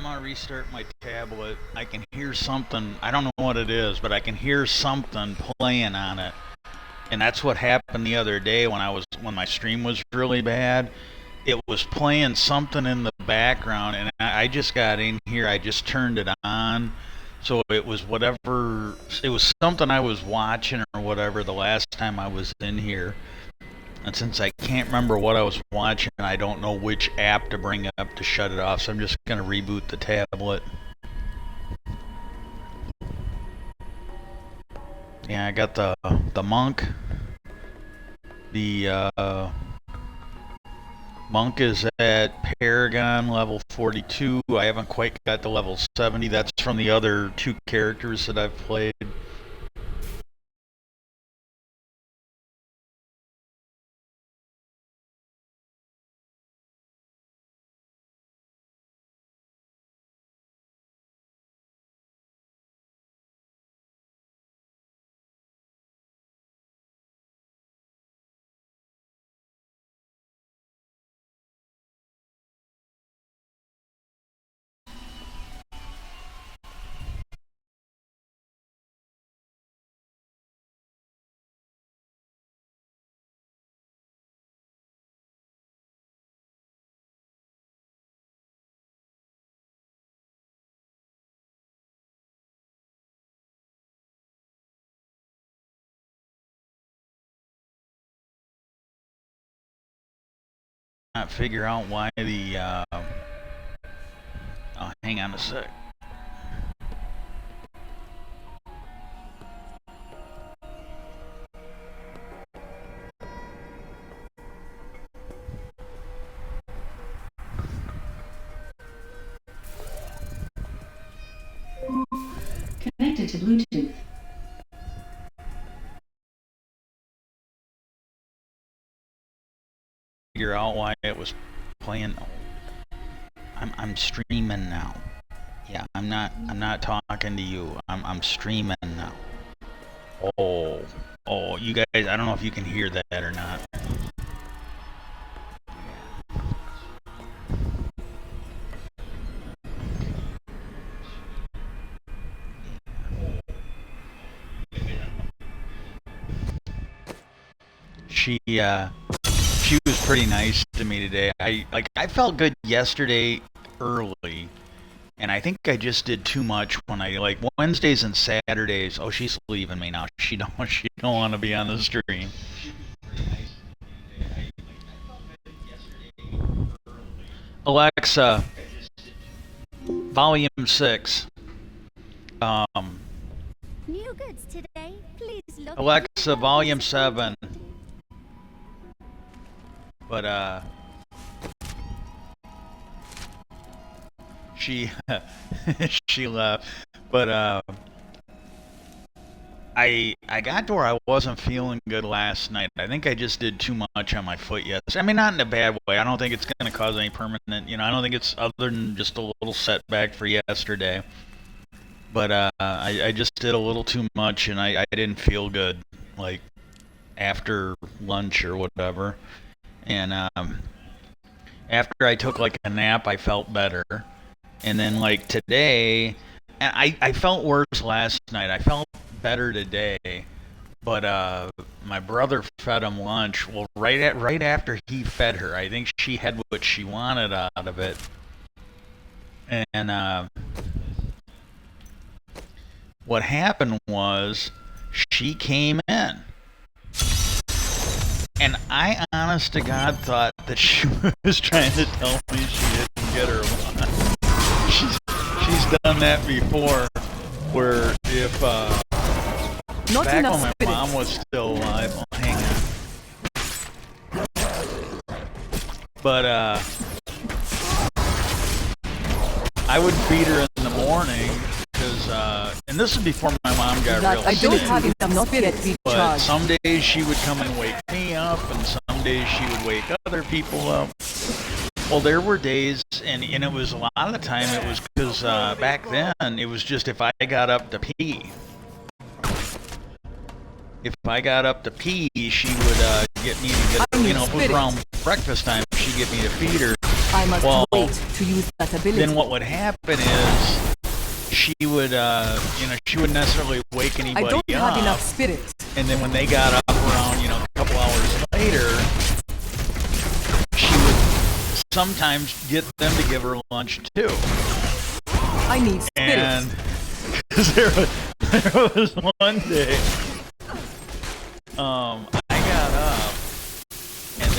gonna restart my tablet, I can hear something. I don't know what it is, but I can hear something playing on it. And that's what happened the other day when my stream was really bad. It was playing something in the background, and I just got in here. I just turned it on, so it was whatever. It was something I was watching or whatever the last time I was in here. And since I can't remember what I was watching, I don't know which app to bring up to shut it off. So I'm just gonna reboot the tablet. Yeah, I got the monk. The monk is at Paragon level 42. I haven't quite got to level 70. That's from the other two characters that I've played. Not figure out why the oh, hang on a sec. Connected to Bluetooth. Figure out why it was playing. I'm streaming now. Yeah, I'm not talking to you. I'm streaming now. Oh, you guys, I don't know if you can hear that or not. She was pretty nice to me today. I felt good yesterday early, and I think I just did too much when I like Wednesdays and Saturdays. Oh, she's leaving me now. She don't want to be on the stream. Alexa, volume 6. New goods today. Please look. Alexa, volume 7. But she she left. But I got to where I wasn't feeling good last night. I think I just did too much on my foot yesterday. I mean, not in a bad way. I don't think it's going to cause any permanent, I don't think it's other than just a little setback for yesterday. But I just did a little too much, and I didn't feel good, like, after lunch or whatever. And after I took, like, a nap, I felt better. And then, like, today, and I felt worse last night. I felt better today. But my brother fed him lunch. Well, right after he fed her, I think she had what she wanted out of it. And what happened was she came in. And I, honest to God, thought that she was trying to tell me she didn't get her lunch. She's done that before, where if Not back enough when my spirit. mom was still alive. Oh, hang on. But I would feed her in the morning because, and this is before my mom got That real I don't sick. have enough not yet But recharged. some days she would come and wake me up, and some days she would wake other people up. Well, there were days, and it was a lot of the time it was because back then it was just if I got up to pee. If I got up to pee, she would get me to get, if it was around breakfast time, she'd get me to feed her. I must Well, wait to use that ability. then what would happen is she would, she wouldn't necessarily wake I anybody don't have up. enough spirit. And then when they got up around, a couple hours later, she would sometimes get them to give her lunch too. I need spirit. And because there was one day, I got up and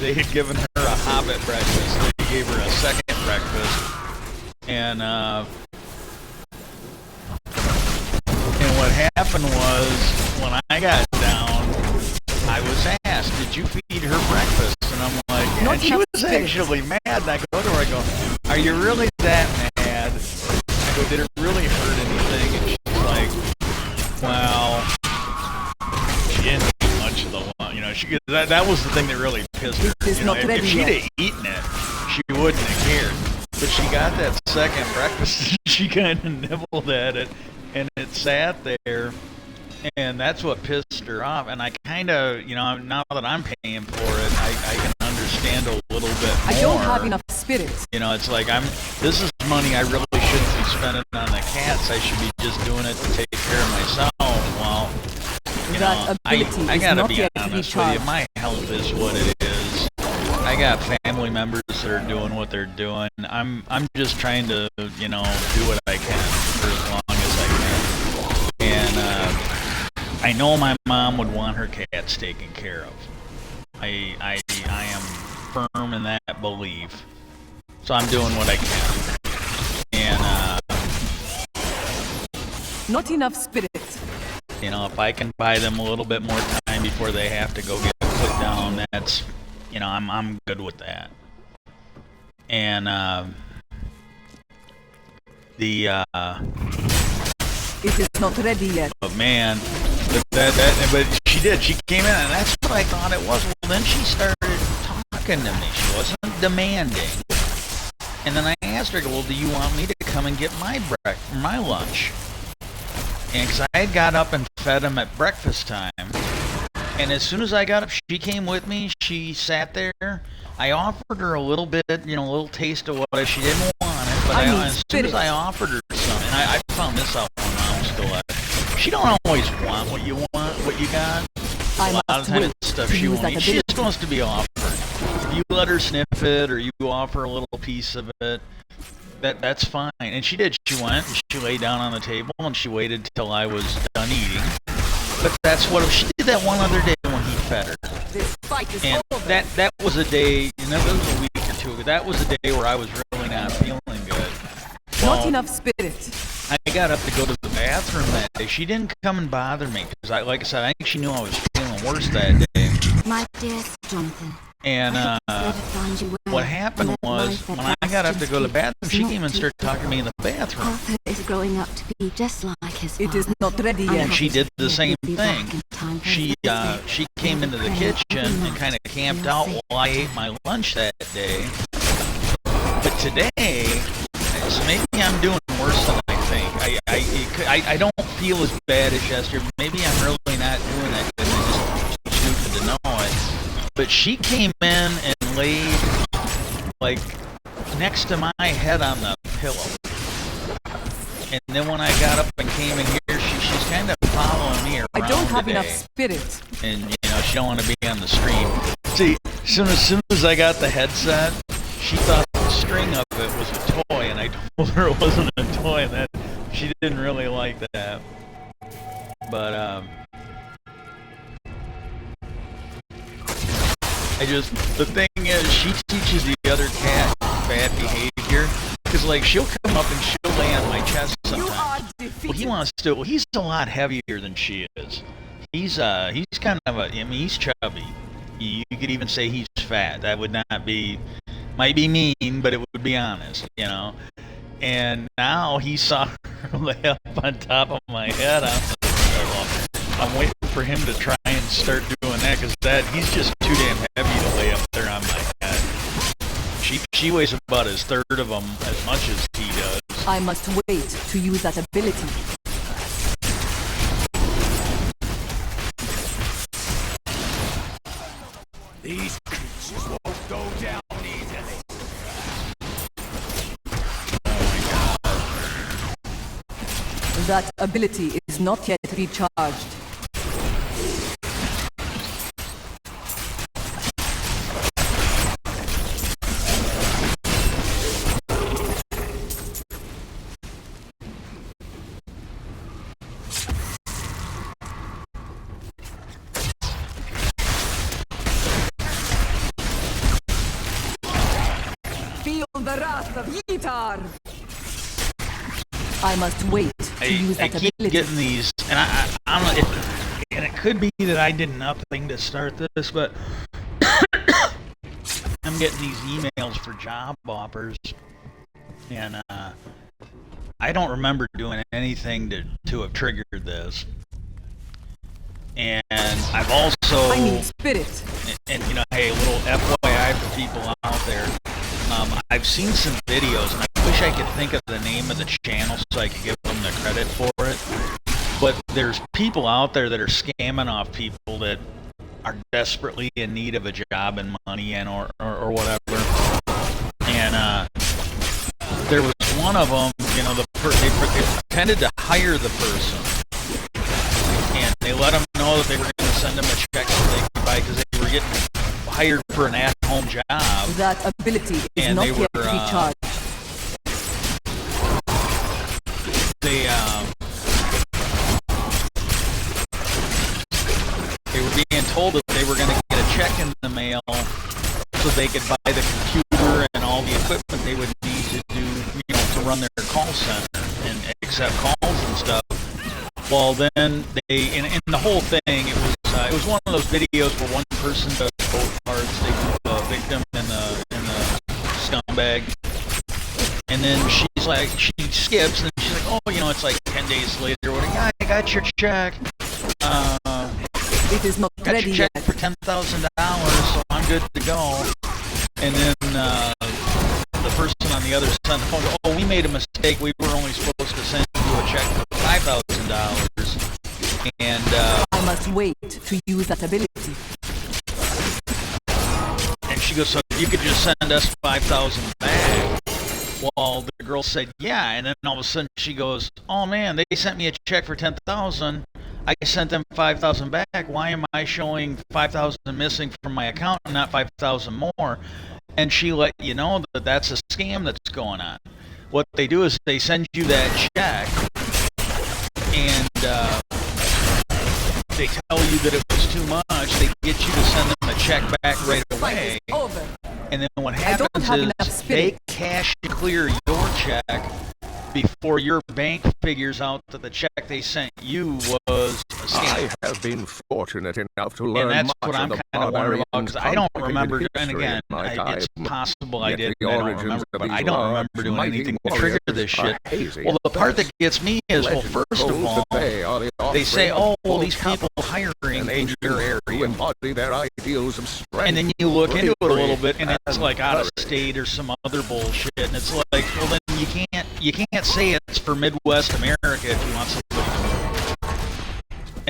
they had given her a Hobbit breakfast. They gave her a second breakfast, and what happened was when I got down, I was asked, "Did you feed her breakfast?" And I'm like, yeah. And she was actually mad. And I go to her, I go, "Are you really that mad?" I go, "Did it really hurt anything?" And she's like, "Well, she didn't eat much of the lunch. That was the thing that really pissed her. If she'd have eaten it, she wouldn't have cared. But she got that second breakfast, and she kind of nibbled at it, and it sat there, and that's what pissed her off. And I kind of, now that I'm paying for it, I can understand a little bit more. I don't have enough spirit. It's like this is money I really shouldn't be spending on the cats. I should be just doing it to take care of myself. Well, That ability I is gotta not be yet honest with you. recharged. My health is what it is. I got family members that are doing what they're doing. I'm just trying to, do what I can for as long as I can. And I know my mom would want her cats taken care of. I am firm in that belief. So I'm doing what I can. And Not enough spirit. if I can buy them a little bit more time before they have to go get put down, that's, I'm good with that. And It is not ready yet. but man, but she did. She came in, and that's what I thought it was. Well, then she started talking to me. She wasn't demanding. And then I asked her, "Well, do you want me to come and get my lunch?" And because I had got up and fed him at breakfast time, and as soon as I got up, she came with me. She sat there. I offered her a little bit, a little taste of what she didn't want it, but as soon as I offered her some, and I found this out when I'm still at it. She don't always want what you got. A lot of times it's stuff she won't eat. She just wants to be offered. If you let her sniff it, or you offer a little piece of it, that's fine. And she did. She went and she lay down on the table and she waited till I was done eating. But that's what she did that one other day when he fed her. This fight is And over. that was a day, that was a week or two ago. That was a day where I was really not feeling good. Not enough spirit. I got up to go to the bathroom that day. She didn't come and bother me because, like I said, I think she knew I was feeling worse that day. My dear Jonathan. And what happened was, when I got up to go to the bathroom, she came and started talking to me in the bathroom. Arthur is growing up to be just like his father. It is not ready And yet. she did the same thing. She came into the kitchen and kind of camped out while I ate my lunch that day. But today, so maybe I'm doing worse than I think. I don't feel as bad as yesterday. Maybe I'm really not doing that good. I'm just stupid to know it. But she came in and laid, like, next to my head on the pillow. And then when I got up and came in here, she's kind of following me around I don't have today. enough spirit. And, she don't want to be on the stream. See, as soon as I got the headset, she thought the string of it was a toy, and I told her it wasn't a toy, and that she didn't really like that. But, the thing is, she teaches the other cat bad behavior, because, like, she'll come up and she'll lay on my chest sometimes. Well, he's a lot heavier than she is. He's kind of he's chubby. You could even say he's fat. That would not be, might be mean, but it would be honest, And now he saw her lay up on top of my head. I'm waiting for him to try and start doing that, because he's just too damn heavy to lay up there on my head. She weighs about a third of him as much as he does. I must wait to use that ability. These creatures won't go down easily. That ability is not yet recharged. Feel the wrath of Yitar! I must wait to use I that keep ability. getting these, and I don't know, and it could be that I did nothing to start this, but I'm getting these emails for job offers, and I don't remember doing anything to have triggered this. And I've also, I need spirit. and you know, hey, a little FYI for people out there. I've seen some videos, and I wish I could think of the name of the channel so I could give them the credit for it. But there's people out there that are scamming off people that are desperately in need of a job and money and or whatever. And there was one of them, you know, they pretended to hire the person, and they let them know that they were going to send them a check so they could buy, because they were getting hired for an at-home job. That ability is And not they yet were, recharged. They were being told that they were going to get a check in the mail so they could buy the computer and all the equipment they would need to do, you know, to run their call center and accept calls and stuff. Well, then they, in the whole thing, it was one of those videos where one person does both parts. They do the victim and the scumbag, and then she's like, she skips, and she's like, oh, you know, it's like 10 days later. Yeah, I got your check. It is not Got ready your check yet. for $10,000, so I'm good to go. And then the person on the other side of the phone goes, oh, we made a mistake. We were only supposed to send you a check for $5,000. And I must wait to use that ability. and she goes, so you could just send us $5,000 back. Well, the girl said, yeah. And then all of a sudden she goes, oh man, they sent me a check for $10,000. I sent them $5,000 back. Why am I showing $5,000 missing from my account and not $5,000 more? And she let you know that that's a scam that's going on. What they do is they send you that check, and they tell you that it was too much. They get you to send them the check back right away. Over. And then what I don't happens have is enough they spirit. cash and clear your check before your bank figures out that the check they sent you was a scam. I have been fortunate enough to learn And that's much what I'm of the kind of wondering about, barbarian's because I don't complicated remember, and history again, in my it's time. possible I Yet did, the and I don't origins remember, of but I these don't large, remember doing mighty anything to trigger warriors this are shit. hazy Well, the at part that best. gets me is, well, Legend first of goes all, that they are the they say, offspring oh, of these people capital hiring and in your who area. embody their ideals of strength. And then you look into it a little bravery, bit, and it's and like out of courage. state or some other bullshit, and it's like, well, then you can't say it's for Midwest America if you want somebody to move.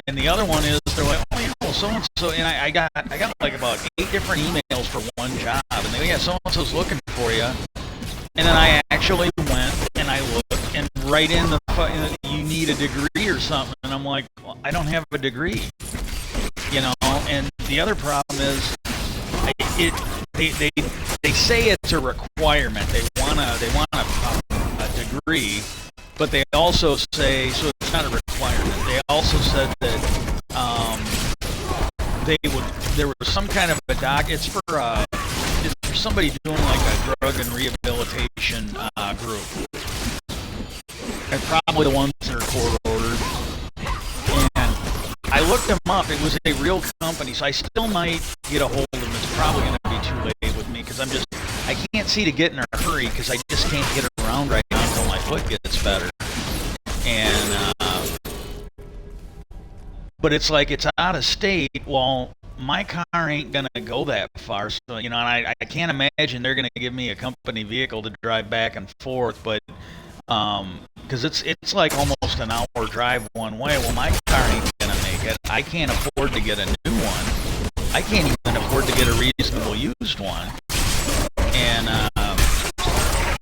And the other one is they're like, oh, you know, so and so, and I got like about 8 different emails for one job, and they go, yeah, so and so's looking for you. And then I actually went and I looked, and right in the you need a degree or something, and I'm like, well, I don't have a degree, you know. And the other problem is, they say it's a requirement. They want a degree, but they also say, so it's not a requirement. They also said that there was some kind of a it's for somebody doing like a drug and rehabilitation group, and probably the ones that are court ordered. And I looked them up. It was a real company, so I still might get a hold of them. It's probably going to be too late with me, because I can't see to get in a hurry, because I just can't get around right now until my foot gets better. And but it's like, it's out of state. Well, my car ain't gonna go that far, so you know, and I can't imagine they're gonna give me a company vehicle to drive back and forth. But because it's like almost an hour drive one way. Well, my car ain't gonna make it. I can't afford to get a new one. I can't even afford to get a reasonable used one. And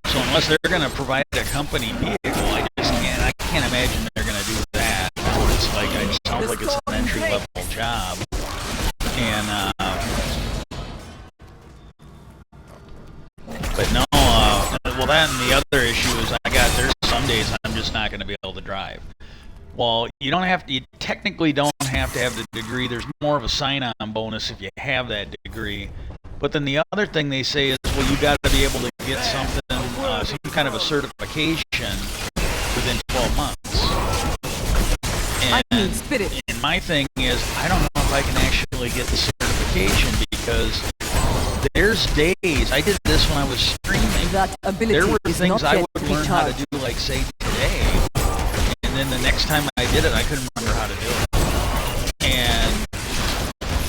so unless they're gonna provide a company vehicle, I can't imagine they're gonna do that. It's like it sounds like it's an entry level job, and but no. Well, that and the other issue is there's some days I'm just not gonna be able to drive. Well, you technically don't have to have the degree. There's more of a sign-on bonus if you have that degree. But then the other thing they say is, well, you got to be able to get something, some kind of a certification within 12 months. And my thing is, I don't know if I can actually get the certification because there's days. I did this when I was streaming. There were things I would learn how to do, like say today. And then the next time I did it, I couldn't remember how to do it. And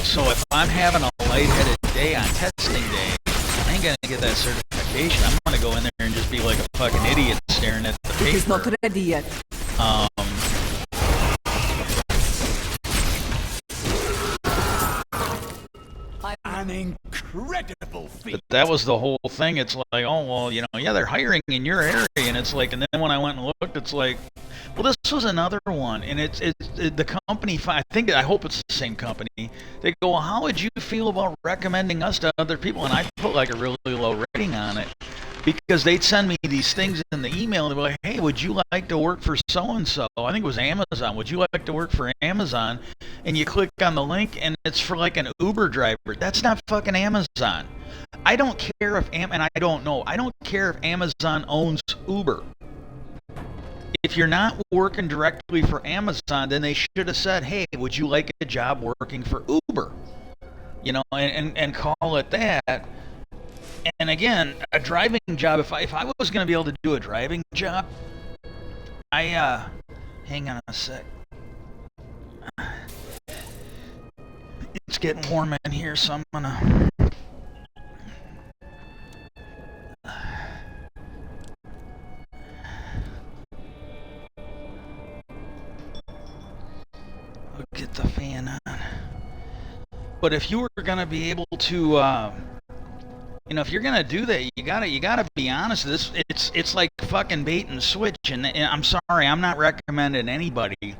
so if I'm having a lightheaded day on testing day, I ain't gonna get that certification. I'm gonna go in there and just be like a fucking idiot staring at the paper. It is not ready yet. An incredible feat. But that was the whole thing. It's like, oh well, yeah, they're hiring in your area, and it's like, and then when I went and looked, it's like, well, this was another one, and it's the company. I hope it's the same company. They go, well, how would you feel about recommending us to other people? And I put like a really low rating on it because they'd send me these things in the email and they'd be like, hey, would you like to work for so and so? I think it was Amazon. Would you like to work for Amazon? And you click on the link and it's for like an Uber driver. That's not fucking Amazon. I don't care if I don't care if Amazon owns Uber. If you're not working directly for Amazon, then they should have said, hey, would you like a job working for Uber? And call it that. And again, a driving job, if I was going to be able to do a driving job, hang on a sec. It's getting warm in here, so I'm gonna... I'll get the fan on. But if you were gonna be able to, if you're gonna do that, you gotta be honest. It's like fucking bait and switch. And I'm sorry, I'm not recommending anybody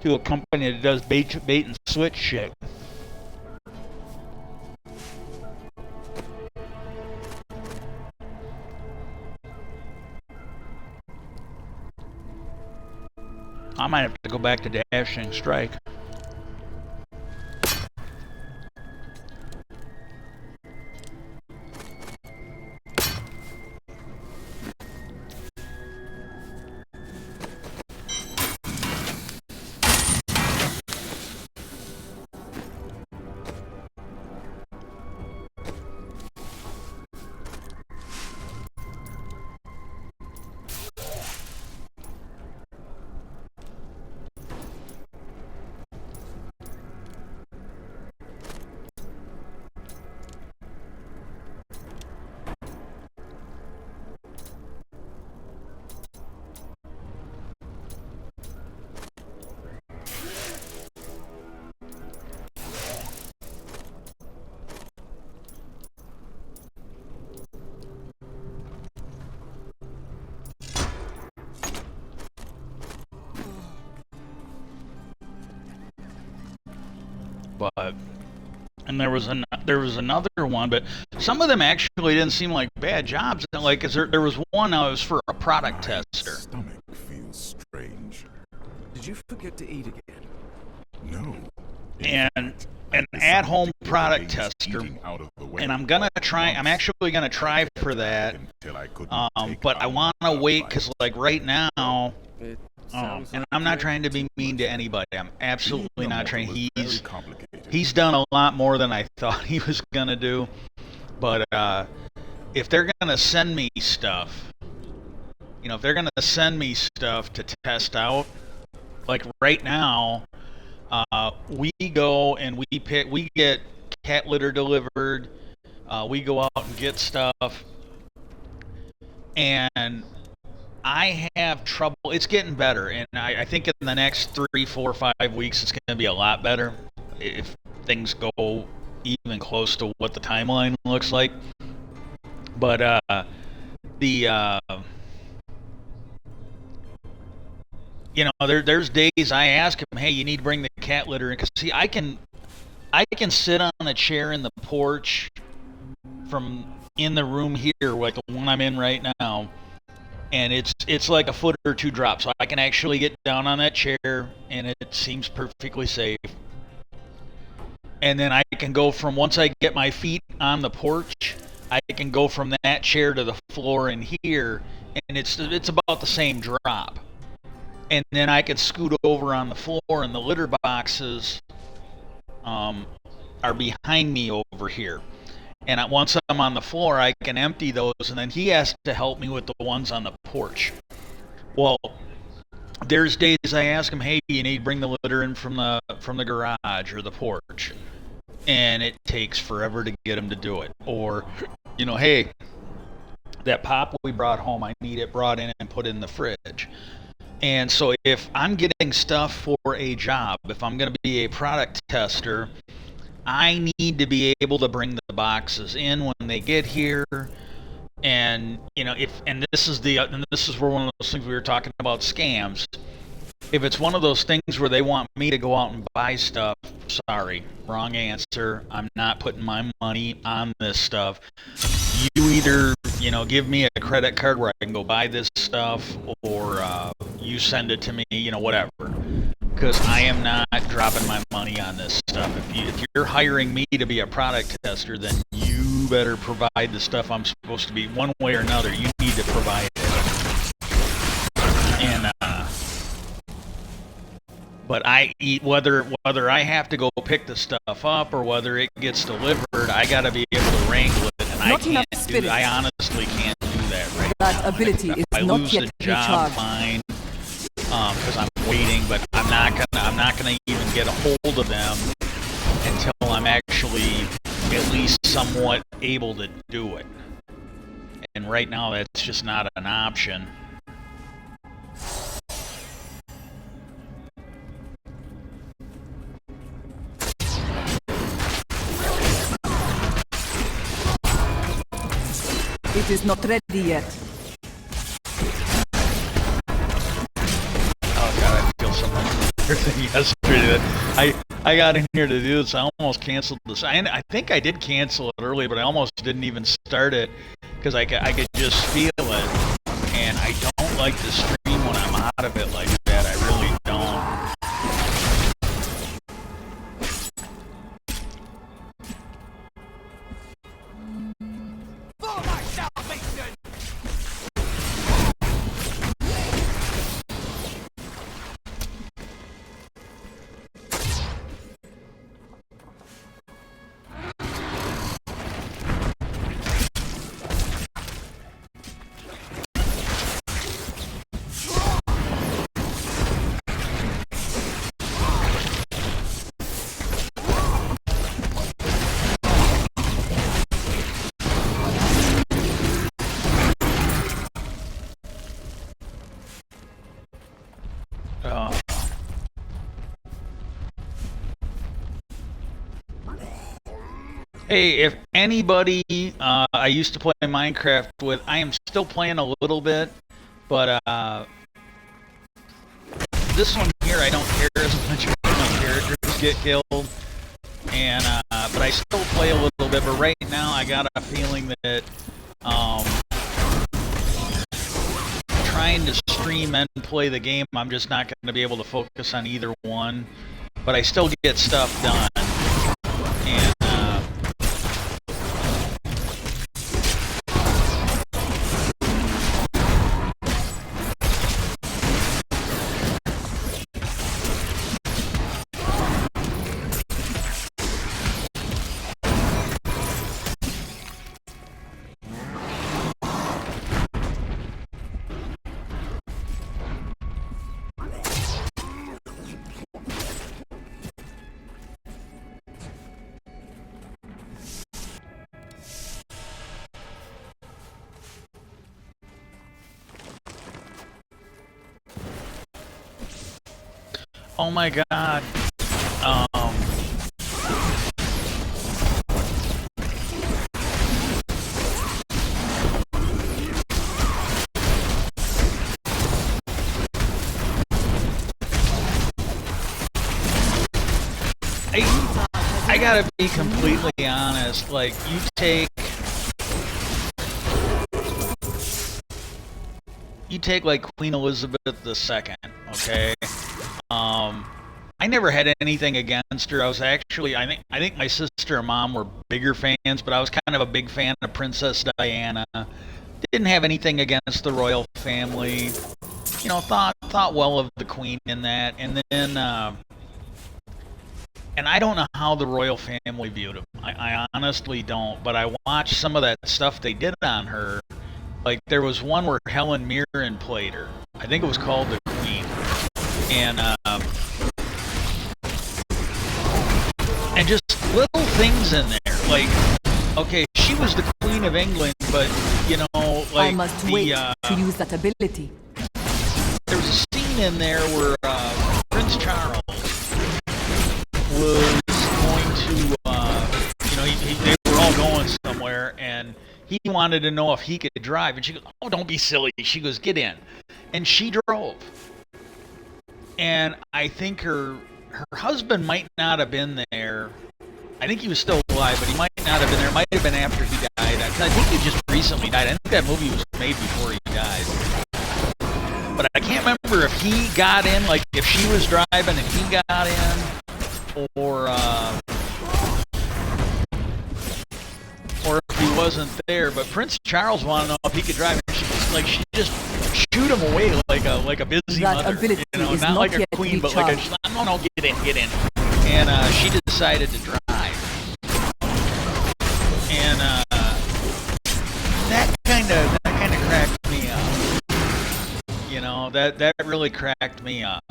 to a company that does bait and switch shit. I might have to go back to dashing strike. And there was another one, but some of them actually didn't seem like bad jobs. Like, there was one that was for a product tester. Stomach feels strange. Did you forget to eat again? No. And an at-home product tester, and I'm actually gonna try for that. But I want to wait because, like, right now. And I'm not trying to be mean to anybody. I'm absolutely not trying. He's done a lot more than I thought he was gonna do. But if they're gonna send me stuff, to test out, like right now, we go and we get cat litter delivered. We go out and get stuff, and I have trouble. It's getting better, and I think in the next 3, 4, 5 weeks, it's going to be a lot better if things go even close to what the timeline looks like. But you know, there's days I ask him, hey, you need to bring the cat litter in, because see, I can sit on a chair in the porch from in the room here, like the one I'm in right now, and it's like a foot or two drop, so I can actually get down on that chair, and it seems perfectly safe. And then I can go from, once I get my feet on the porch, I can go from that chair to the floor in here, and it's about the same drop. And then I can scoot over on the floor, and the litter boxes are behind me over here. And once I'm on the floor, I can empty those, and then he has to help me with the ones on the porch. Well, there's days I ask him, hey, you need to bring the litter in from the garage or the porch, and it takes forever to get him to do it. Or, you know, hey, that pop we brought home, I need it brought in and put in the fridge. And so if I'm getting stuff for a job, if I'm going to be a product tester, I need to be able to bring the boxes in when they get here. And you know, this is where one of those things we were talking about, scams. If it's one of those things where they want me to go out and buy stuff, sorry, wrong answer. I'm not putting my money on this stuff. You either, you know, give me a credit card where I can go buy this stuff, or you send it to me, you know, whatever. Because I am not dropping my money on this stuff. If you're hiring me to be a product tester, then you better provide the stuff I'm supposed to be. One way or another, you need to provide it. And but I eat, whether I have to go pick the stuff up or whether it gets delivered, I got to be able to wrangle it, and I honestly can't do that right now. That ability is I not lose yet the job, recharged. fine, because I'm waiting, but I'm not gonna even get a hold of them until I'm actually at least somewhat able to do it. And right now, that's just not an option. It is not ready yet. Oh god, I feel so much better than yesterday. I got in here to do this. I almost canceled this. I think I did cancel it early, but I almost didn't even start it because I could just feel it, and I don't like to stream when I'm out of it like that. I really don't. Hey, if anybody I used to play Minecraft with, I am still playing a little bit, but this one here I don't care as much when my characters get killed, and but I still play a little bit. But right now I got a feeling that trying to stream and play the game, I'm just not going to be able to focus on either one. But I still get stuff done, and oh my god. gotta be completely honest. Like, you take like Queen Elizabeth II, okay? I never had anything against her. I was actually, I think my sister and mom were bigger fans, but I was kind of a big fan of Princess Diana. Didn't have anything against the royal family. You know, thought well of the Queen in that, and then, and I don't know how the royal family viewed him. I honestly don't, but I watched some of that stuff they did on her. Like, there was one where Helen Mirren played her. I think it was called The Queen. And just little things in there. Like, okay, she was the Queen of England, but, you know, like, I must wait to use that ability. there was a scene in there where Prince Charles was going to, you know, they were all going somewhere, and he wanted to know if he could drive. And she goes, "Oh, don't be silly." She goes, "Get in." And she drove. And I think her husband might not have been there. I think he was still alive, but he might not have been there. It might have been after he died. I think he just recently died. I think that movie was made before he died. But I can't remember if he got in, like if she was driving and he got in, or if he wasn't there. But Prince Charles wanted to know if he could drive. She just shoot him away like a busy That mother, ability you know, is not not like a yet queen, but like recharged. a no, get in. And she decided to drive, and that kind of cracked me up. You know, that really cracked me up.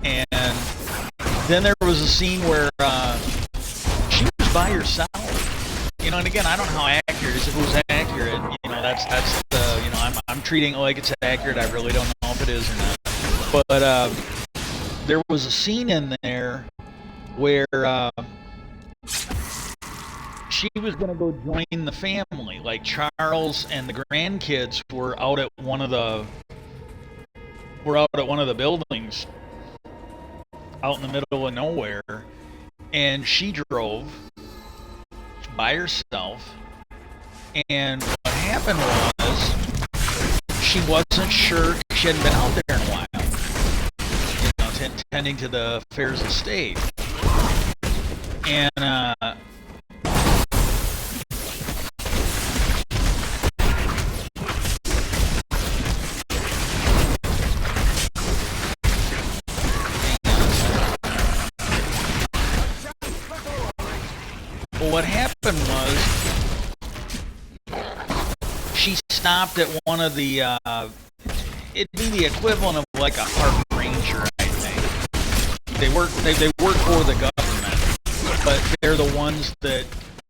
And then there was a scene where she was by herself. You know, and again, I don't know how accurate it is. If it was accurate, you know, that's the, you know, I'm treating it like it's accurate. I really don't know if it is or not. But there was a scene in there where she was going to go join the family. Like, Charles and the grandkids were out at one of the buildings out in the middle of nowhere, and she drove by herself. And what happened was, she wasn't sure. She hadn't been out there in a while, you know, tending to the affairs of state. And what happened was, she stopped at one of the, it'd be the equivalent of like a park ranger, I think. They work for the government, but they're the ones that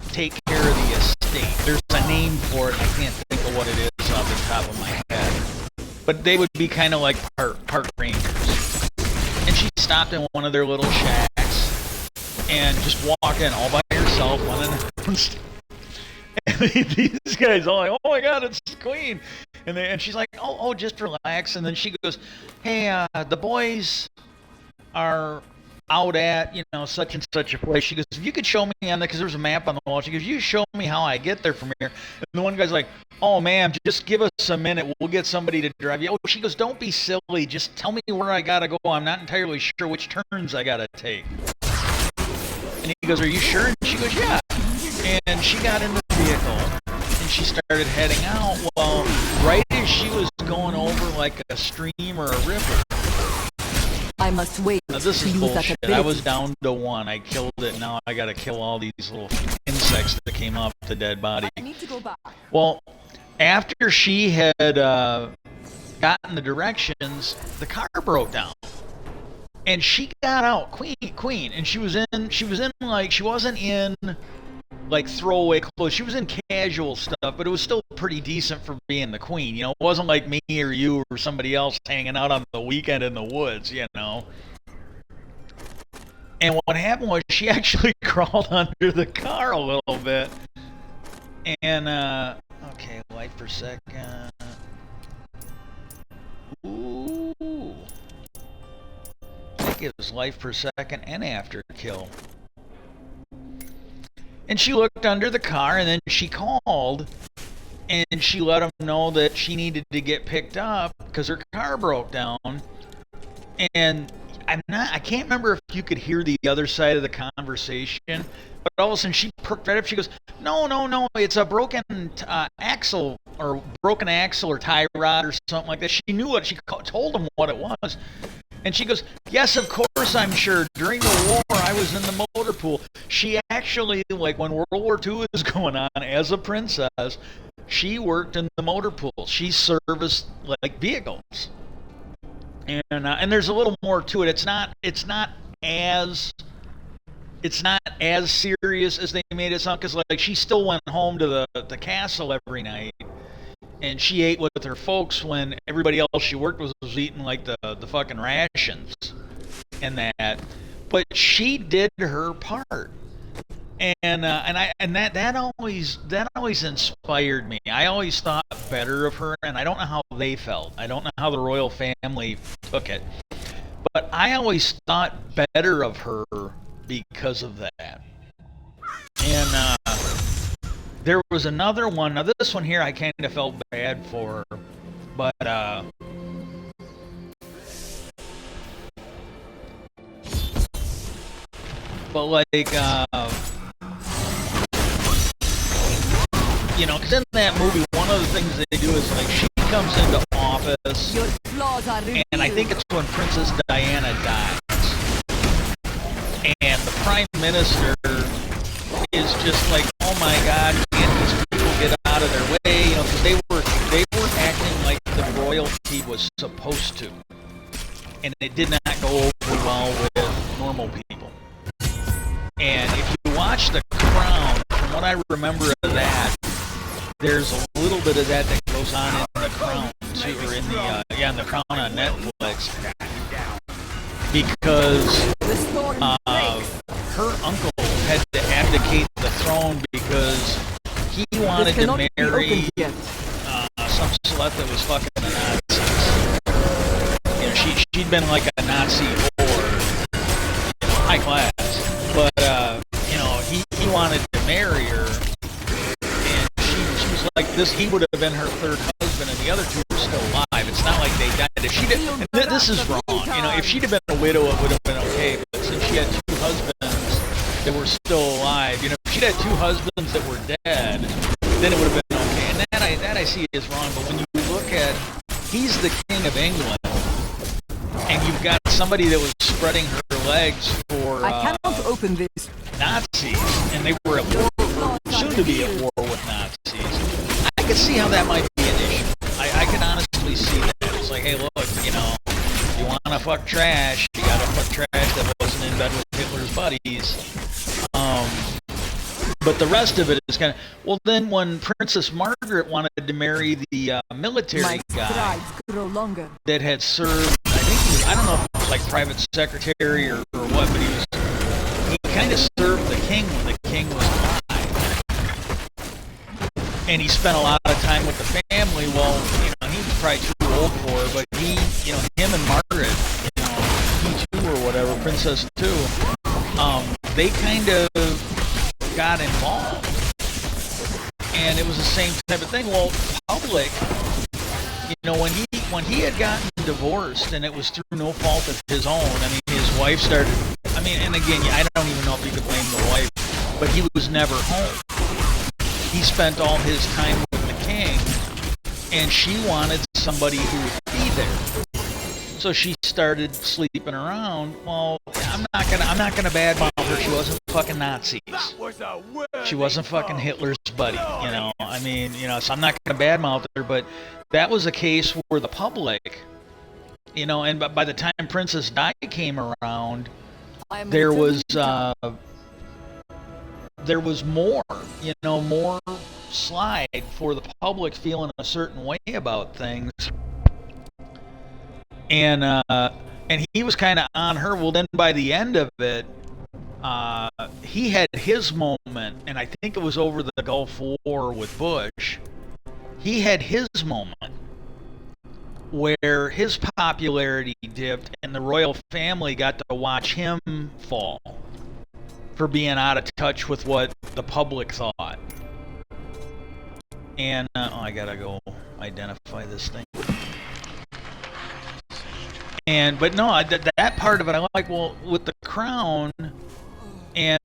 take care of the estate. There's a name for it. I can't think of what it is off the top of my head. But they would be kind of like park rangers. And she stopped in one of their little shacks and just walked in all by herself, unannounced. And these guys all like, "Oh my God, it's the Queen!" And she's like, "Oh, just relax." And then she goes, "Hey, the boys are out at, you know, such and such a place." She goes, "If you could show me on there, because there's a map on the wall." She goes, "You show me how I get there from here." And the one guy's like, "Oh, ma'am, just give us a minute. We'll get somebody to drive you." Oh, she goes, "Don't be silly. Just tell me where I gotta go. I'm not entirely sure which turns I gotta take." And he goes, "Are you sure?" And she goes, "Yeah." And she got in the vehicle and she started heading out. Well, right as she was going over like a stream or a river. I must wait Now, this to is use that bullshit. ability. I was down to one. I killed it. Now I gotta kill all these little insects that came off the dead body. I need to go back. Well, after she had gotten the directions, the car broke down. And she got out, Queen, and she was in like, she wasn't in like throwaway clothes. She was in casual stuff, but it was still pretty decent for being the Queen. You know, it wasn't like me or you or somebody else hanging out on the weekend in the woods, you know. And what happened was, she actually crawled under the car a little bit. And, okay, life per second. Ooh. That gives life per second and after kill. And she looked under the car, and then she called, and she let them know that she needed to get picked up because her car broke down. And I can't remember if you could hear the other side of the conversation, but all of a sudden she perked right up. She goes, no, it's a broken axle or tie rod or something like that. She knew what she told him what it was. And she goes, yes, of course, I'm sure. During the war, I was in the motor pool. She actually, like when World War II was going on, as a princess, she worked in the motor pool. She serviced like vehicles. And there's a little more to it. It's not as serious as they made it sound, because like she still went home to the castle every night. And she ate with her folks when everybody else she worked with was eating like the fucking rations and that. But she did her part, and that always inspired me. I always thought better of her, and I don't know how they felt. I don't know how the royal family took it, but I always thought better of her because of that. And there was another one. Now this one here, I kind of felt bad for her, but like you know, because in that movie, one of the things they do is like she comes into office, Your flaws are revealed. and I think it's when Princess Diana dies, and the Prime Minister is just like, oh my God, can't these people get out of their way? You know, because they were acting like the royalty was supposed to, and it did not go over well with normal people. And if you watch The Crown, from what I remember of that, there's a little bit of that goes on in The Crown too, or in the Crown on Netflix, because her uncle had to abdicate the throne because he wanted to marry some slut that was fucking the Nazis. You know, she'd been like a Nazi whore, you know, high class, but you know, he wanted to marry her, and she was like this. He would have been her third husband, and the other two were still alive. It's not like they died. If she did, and this is wrong. You know, if she'd have been a widow, it would have been okay. But since she had two husbands that were still alive, you know, if she'd had two husbands that were dead, then it would have been okay. And that I see is wrong. But when you look at, he's the king of England, and you've got somebody that was spreading her legs for I cannot open this. Nazis, and they were at war, soon to be at war with Nazis. I could see how that might be an issue. I can honestly see that. It's like, hey, look, you know, you want to fuck trash, you gotta fuck trash that wasn't in bed with Hitler's buddies. But the rest of it is kind of, well, then when Princess Margaret wanted to marry the military My guy strides grow longer. that had served, I think he was, I don't know if it was like private secretary or what, but he kind of served the king when the king was alive. And he spent a lot of time with the family. Well, you know, he was probably too old for her, but he, you know, him and Margaret, you know, he too or whatever, Princess too, they kind of got involved. And it was the same type of thing. Well, public, you know, when he had gotten divorced, and it was through no fault of his own. I mean, his wife started, I mean, and again, I don't even know if you could blame the wife, but he was never home. He spent all his time with the king, and she wanted somebody who would be there. So she started sleeping around. Well, I'm not gonna badmouth her. She wasn't fucking Nazis. She wasn't fucking Hitler's buddy. You know, I mean, you know, so I'm not gonna badmouth her. But that was a case where the public, you know, and by the time Princess Di came around, there was more, you know, more slide for the public feeling a certain way about things. And he was kind of on her. Well, then by the end of it, he had his moment, and I think it was over the Gulf War with Bush. He had his moment where his popularity dipped, and the royal family got to watch him fall. for being out of touch with what the public thought. And I gotta go identify this thing. But no, that part of it I like. Well, with the crown and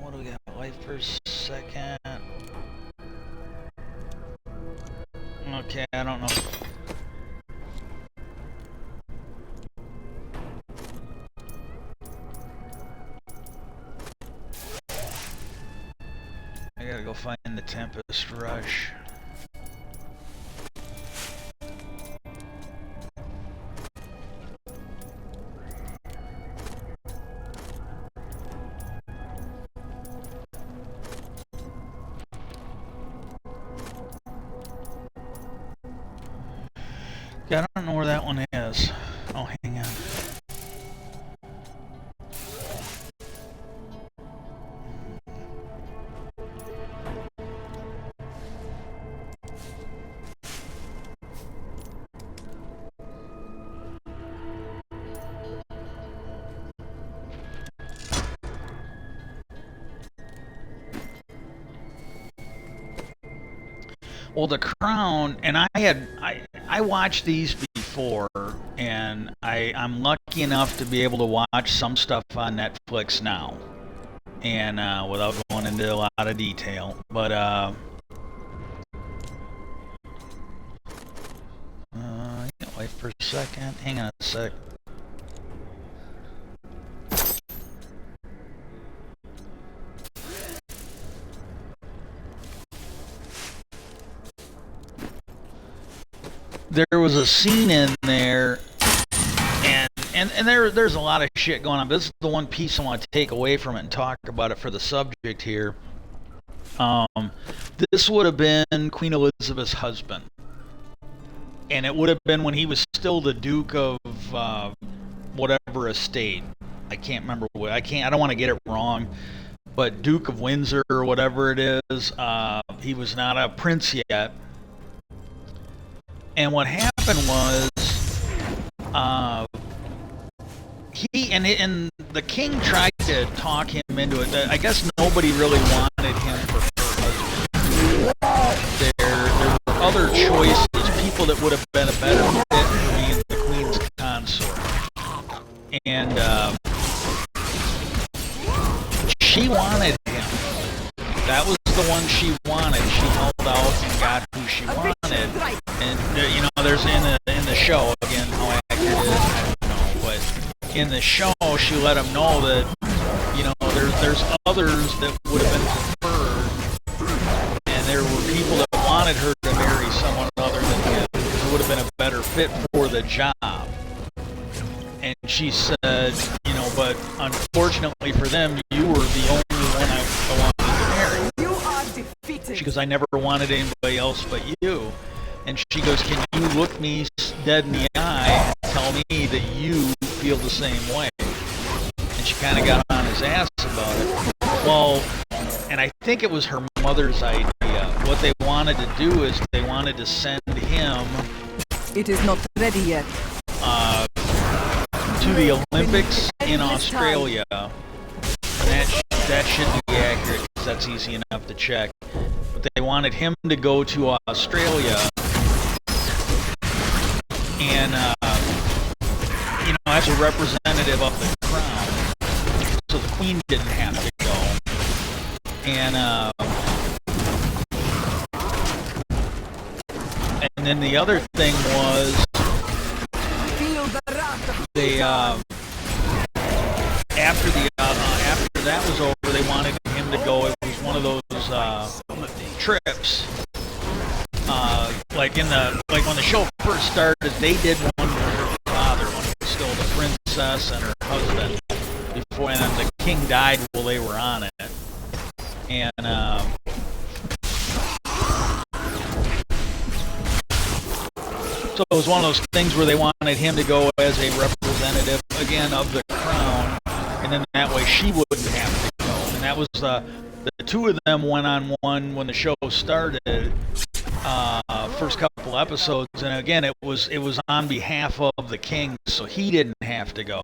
what do we got? Life per second. Okay, I don't know. I gotta go find the Tempest Rush. Yeah, I don't know where that one is. Oh, hang on. Well, the crown, and I watched these before, and I'm lucky enough to be able to watch some stuff on Netflix now, and without going into a lot of detail, but wait for a second. Hang on a sec. There was a scene in there, and there's a lot of shit going on. But this is the one piece I want to take away from it and talk about it for the subject here. This would have been Queen Elizabeth's husband, and it would have been when he was still the Duke of whatever estate. I can't remember what. I don't want to get it wrong, but Duke of Windsor or whatever it is. He was not a prince yet. And what happened was, and the king tried to talk him into it. I guess nobody really wanted him for her husband. There were other choices, people that would have been a better fit for being the queen's consort. And she wanted him. That was the one she wanted. She held out and got who she wanted. And there's in the show, again, how accurate it is, I don't know, but in the show she let him know that there's others that would have been preferred, and there were people that wanted her to marry someone other than him because it would have been a better fit for the job. And she said, but unfortunately for them, you were the only one I wanted to marry. You are defeated. She goes, I never wanted anybody else but you. And she goes, can you look me dead in the eye and tell me that you feel the same way? And she kind of got on his ass about it. Well, and I think it was her mother's idea. What they wanted to do is they wanted to send him It is not ready yet. to the Olympics in Australia. And that should be accurate because that's easy enough to check. But they wanted him to go to Australia and as a representative of the crown, so the queen didn't have to go. And then the other thing was they after that was over, they wanted him to go. It was one of those trips. Like when the show first started, they did one with her father when he was still the princess and her husband before, and then the king died while they were on it. And so it was one of those things where they wanted him to go as a representative again of the crown, and then that way she wouldn't have to go. And that was the two of them went on one when the show started. First couple episodes, and again it was on behalf of the king, so he didn't have to go.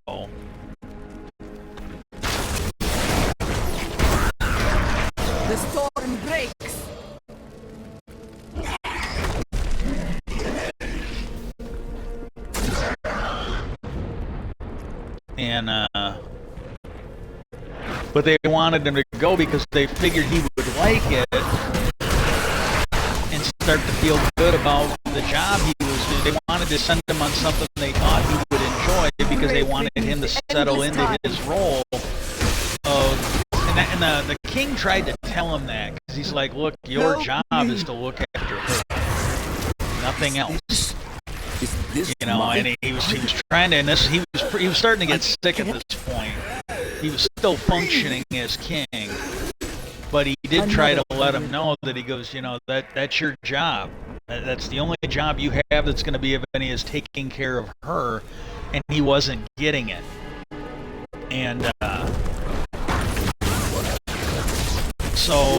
and but they wanted him to go because they figured he would like it and start to feel good about the job he was doing. They wanted to send him on something they thought he would enjoy because they wanted him to settle into his role of. And the king tried to tell him that because he's like, look, your job is to look after her, nothing else. You know, and he was trying to, and this he was starting to get sick at this point. He was still functioning as king, but he did try to let him know that he goes, you know, that's your job. That's the only job you have that's going to be of any is taking care of her, and he wasn't getting it. And so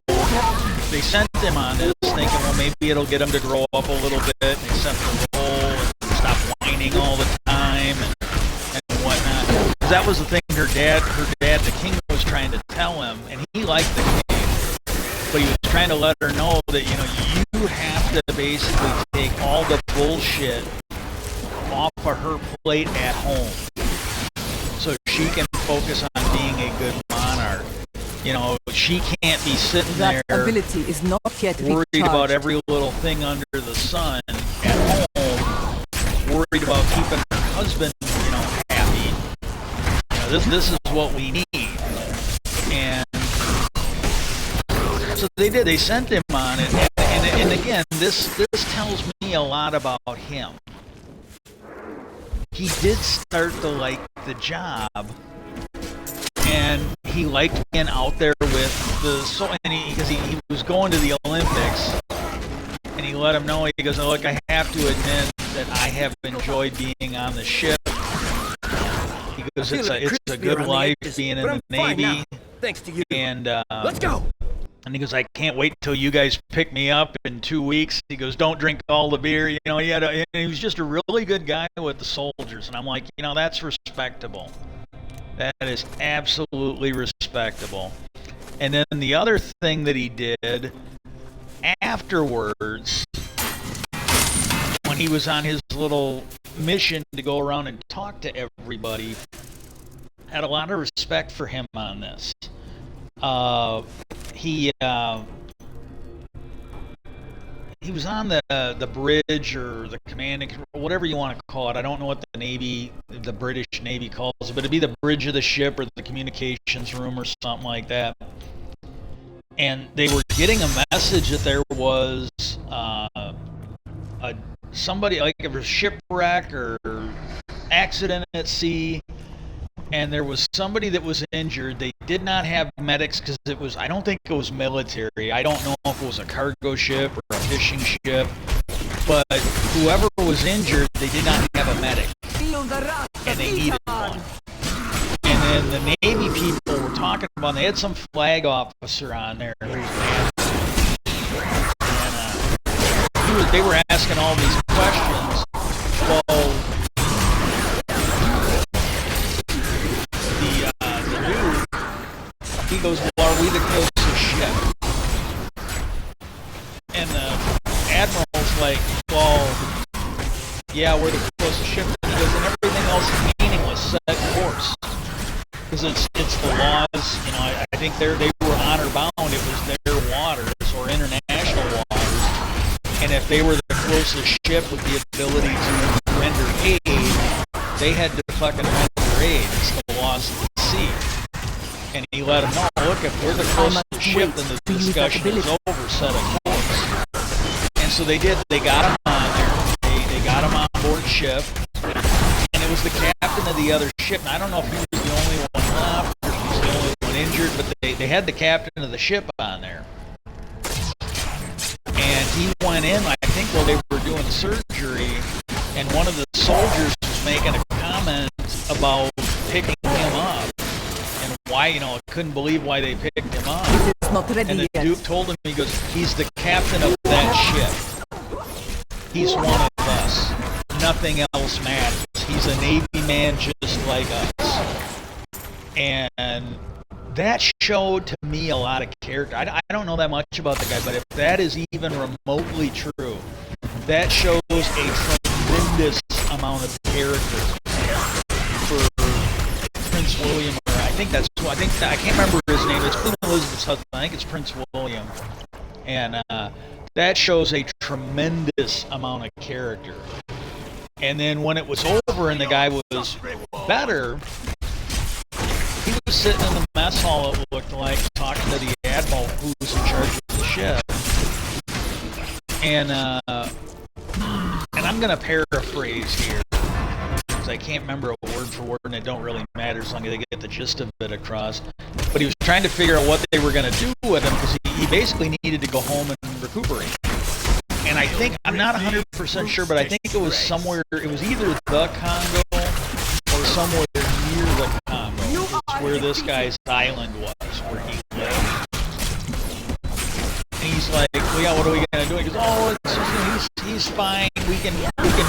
they sent him on this, thinking, well, maybe it'll get him to grow up a little bit and accept the role and stop whining all the time and whatnot. That was the thing her dad, the king, was trying to tell him, and he liked the king, but he was trying to let her know that, you know, you have to basically take all the bullshit off of her plate at home so she can focus on being a good monarch. You know, she can't be sitting there ability is not yet worried about every little thing under the sun at home, worried about keeping her husband, you know, happy. You know, this is what we need. And so they did. They sent him on it. And again, this tells me a lot about him. He did start to like the job. And he liked being out there with the because he was going to the Olympics, and he let him know. He goes, "Look, I have to admit that I have enjoyed being on the ship." He goes, "It's a good life being in the Navy." Thanks to you. And let's go. And he goes, "I can't wait till you guys pick me up in 2 weeks." He goes, "Don't drink all the beer." You know, and he was just a really good guy with the soldiers, and I'm like, you know, that's respectable. That is absolutely respectable. And then the other thing that he did afterwards, when he was on his little mission to go around and talk to everybody, had a lot of respect for him on this. He was on the bridge or the commanding, whatever you want to call it. I don't know what the British Navy calls it, but it'd be the bridge of the ship or the communications room or something like that. And they were getting a message that there was somebody, like a shipwreck or accident at sea, and there was somebody that was injured. They did not have medics because I don't think it was military. I don't know if it was a cargo ship or a fishing ship, but whoever was injured, they did not have a medic, and they needed one. And then the Navy people were talking about, they had some flag officer on there, and they were asking all these questions. Well, he goes, well, are we the closest ship? And the admiral's like, well, yeah, we're the closest ship. He goes, and everything else is meaningless, set course. Because it's the laws, you know, I think they were honor bound. It was their waters or international waters. And if they were the closest ship with the ability to render aid, they had to fucking render aid. It's the laws of the sea. And he let him know, look, if we're the closest ship, then the discussion is over, set a course. And so they did. They got him on there. They got him on board ship. And it was the captain of the other ship. And I don't know if he was the only one left or if he was the only one injured, but they had the captain of the ship on there. And he went in, I think, while they were doing surgery, and one of the soldiers was making a comment about picking him up. Why, you know, couldn't believe why they picked him up. And the Duke told him, he goes, he's the captain of that ship. He's one of us. Nothing else matters. He's a Navy man just like us. And that showed to me a lot of character. I don't know that much about the guy, but if that is even remotely true, that shows a tremendous amount of character think that's who. I can't remember his name. It's Queen Elizabeth's husband. I think it's Prince William, and that shows a tremendous amount of character. And then when it was over and the guy was better, he was sitting in the mess hall, it looked like, talking to the admiral who was in charge of the ship. And I'm going to paraphrase here, because I can't remember a word for word, and it don't really matter as long as they get the gist of it across. But he was trying to figure out what they were going to do with him, because he basically needed to go home and recuperate. And I think, I'm not 100% sure, but I think it was somewhere, it was either the Congo or somewhere near the Congo, which is where this guy's island was, where he lived. And he's like, well, yeah, what are we going to do? He goes, oh, he's fine. We can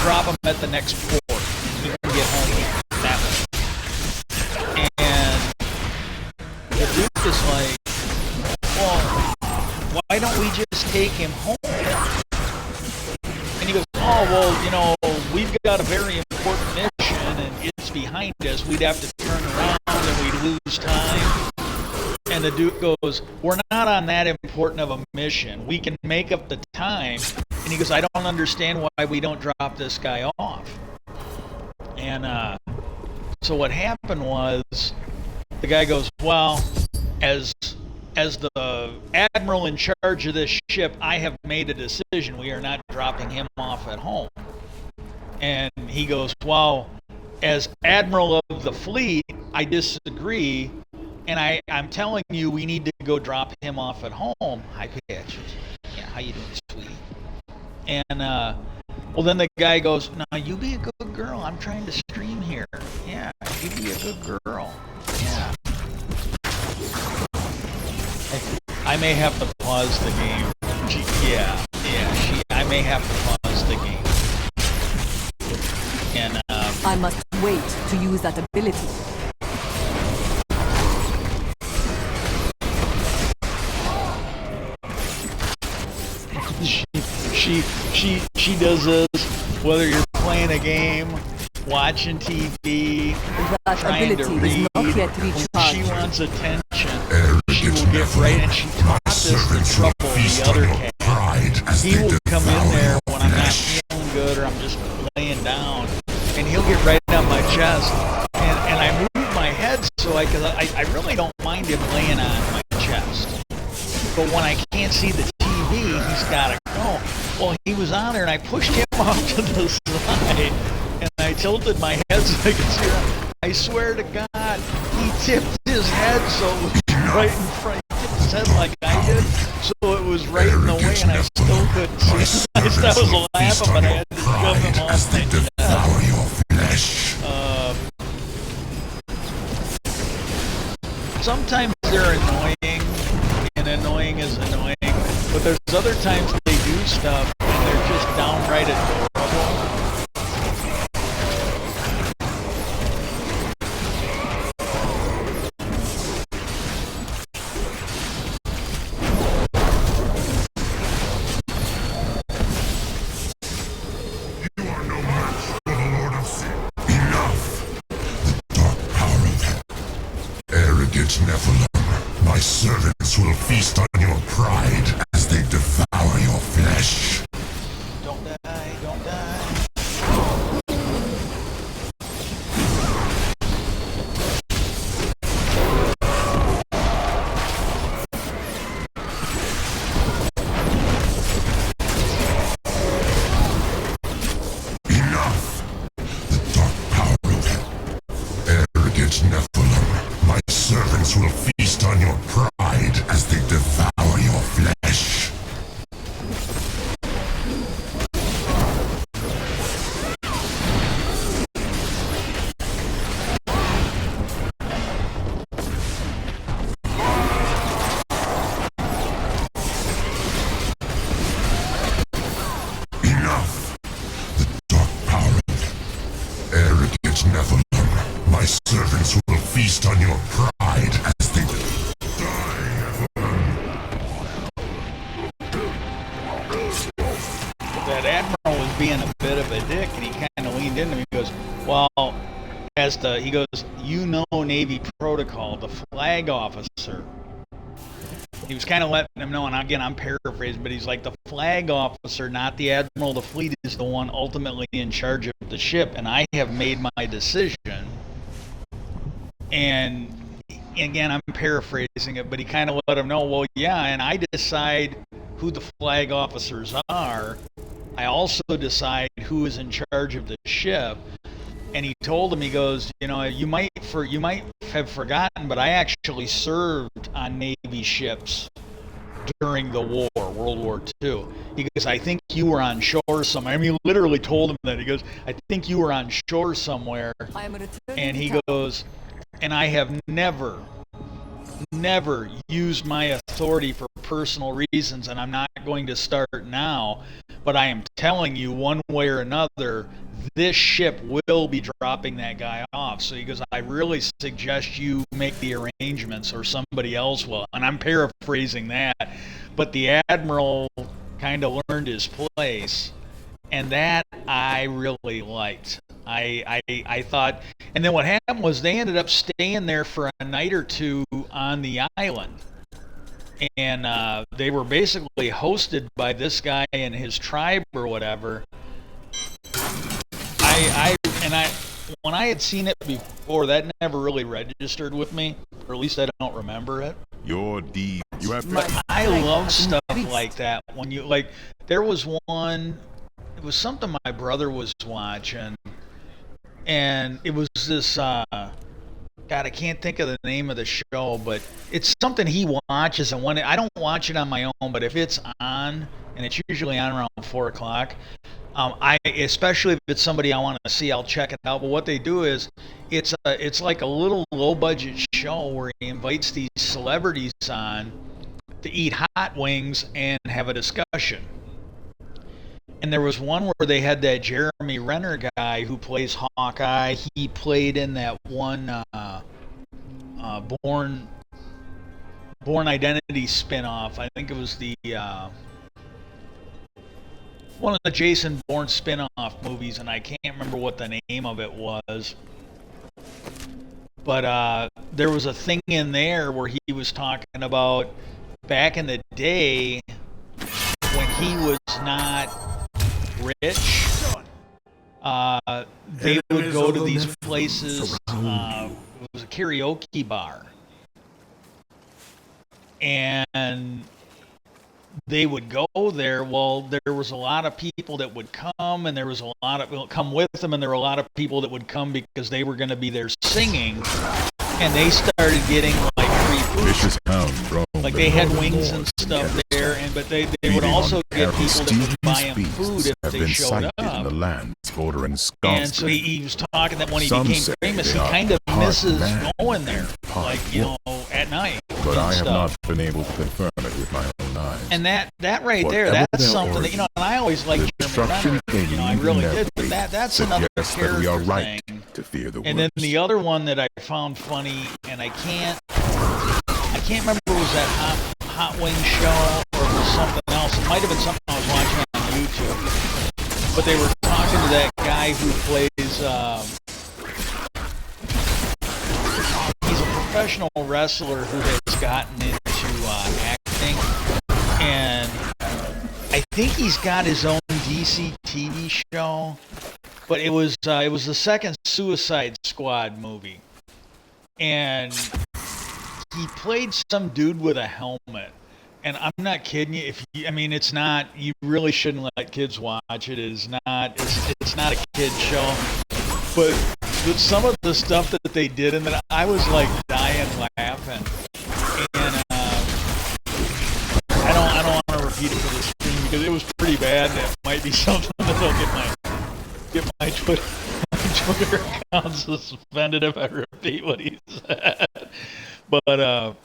drop him at the next port, and he can get home that way. And the Duke is like, well, why don't we just take him home? And he goes, oh, well, you know, we've got a very important mission, and it's behind us. We'd have to turn around, and we'd lose time. And the Duke goes, we're not on that important of a mission. We can make up the time. And he goes, I don't understand why we don't drop this guy off. And so what happened was, the guy goes, well, as the admiral in charge of this ship, I have made a decision. We are not dropping him off at home. And he goes, well, as admiral of the fleet, I disagree. And I'm telling you, we need to go drop him off at home. Hi, Patches. Yeah, how you doing, sweetie? And, well, then the guy goes, no, you be a good girl. I'm trying to stream here. Yeah, you be a good girl. Yeah. I may have to pause the game. I may have to pause the game. And, I must wait to use that ability. She does this whether you're playing a game, watching TV, That trying to ability read. is not yet When recharged. she wants attention, she will get right, and she taught this to Trouble, the other cat. He will come in there when I'm not feeling good or I'm just laying down, and he'll get right on my chest, and I move my head so I really don't mind him laying on my chest. But when I can't see the TV, he's got to go. Well, he was on there, and I pushed him off to the side, and I tilted my head so I could see him. I swear to God, he tipped his head so it was right in front. He tipped his head like I did, so it was right in the way, and I still couldn't see him. I was laughing, but I had to shove him off my chest. Sometimes they're annoying, and annoying is annoying, but there's other times they do stuff and they're just downright adorable. You are no match for the Lord of Sin. Enough! The dark power of hell. Arrogant Nephilim, my servants will feast on your pride as they devour your flesh. Don't die, don't die. Enough! The dark power of hell. Arrogant Nephilim, my servants will feast on your pride as they devour your flesh. Enough! The dark power of hell. Arrogant Nephilim, my servants will feast on your pride as they die. That admiral was being a bit of a dick, and he kind of leaned into me and goes, well, has to, he goes, you know Navy protocol, the flag officer. He was kind of letting him know, and again, I'm paraphrasing, but he's like, the flag officer, not the admiral of the fleet, is the one ultimately in charge of the ship, and I have made my decision. And again, I'm paraphrasing it, but he kind of let him know, well, yeah, and I decide who the flag officers are. I also decide who is in charge of the ship. And he told him, he goes, you know, you might have forgotten, but I actually served on Navy ships during the war, World War II. He goes, I think you were on shore somewhere. I mean, he literally told him that. He goes, I think you were on shore somewhere. And he goes, and I have never used my authority for personal reasons, and I'm not going to start now, but I am telling you one way or another, this ship will be dropping that guy off. So he goes, I really suggest you make the arrangements or somebody else will. And I'm paraphrasing that, but the admiral kind of learned his place, and that I really liked. I thought, and then what happened was they ended up staying there for a night or two on the island, and they were basically hosted by this guy and his tribe or whatever. When I had seen it before, that never really registered with me, or at least I don't remember it. Your deed. You have. But I love stuff like that. When you like, there was one. It was something my brother was watching, and it was this. God, I can't think of the name of the show, but it's something he watches, and when I don't watch it on my own, but if it's on, and it's usually on around 4 o'clock. Especially if it's somebody I want to see, I'll check it out. But what they do is, it's like a little low-budget show where he invites these celebrities on to eat hot wings and have a discussion. And there was one where they had that Jeremy Renner guy who plays Hawkeye. He played in that one Born Identity spinoff. I think it was the one of the Jason Bourne spin-off movies, and I can't remember what the name of it was. But there was a thing in there where he was talking about back in the day when he was not rich. They would go to these places. It was a karaoke bar. And they would go there. Well, there was a lot of people that would come, and there was a lot of come with them, and there were a lot of people that would come because they were going to be there singing, and they started getting like free food. Like they had wings and stuff there, but they would also get people that would buy them food if they showed up. And so he was talking that when he became famous, he kind of misses going there, like, you know, at night. But I have not been able to confirm it with my own eyes. And that right there, that's something that, you know, and I always liked Jeremy Renner, you know, I really did, but that's another character thing. And then the other one that I found funny, and I can't remember if it was that Hot Wing show or if it was something else. It might have been something I was watching on YouTube. But they were talking to that guy who plays, he's a professional wrestler who has gotten into acting. And I think he's got his own DC TV show. But it was the second Suicide Squad movie. And he played some dude with a helmet, and I'm not kidding you. It's not. You really shouldn't let kids watch it. It's not a kid show. But some of the stuff that they did, and that I was like dying laughing. And I don't want to repeat it for the stream because it was pretty bad. And it might be something that'll get my Twitter account suspended if I repeat what he said. But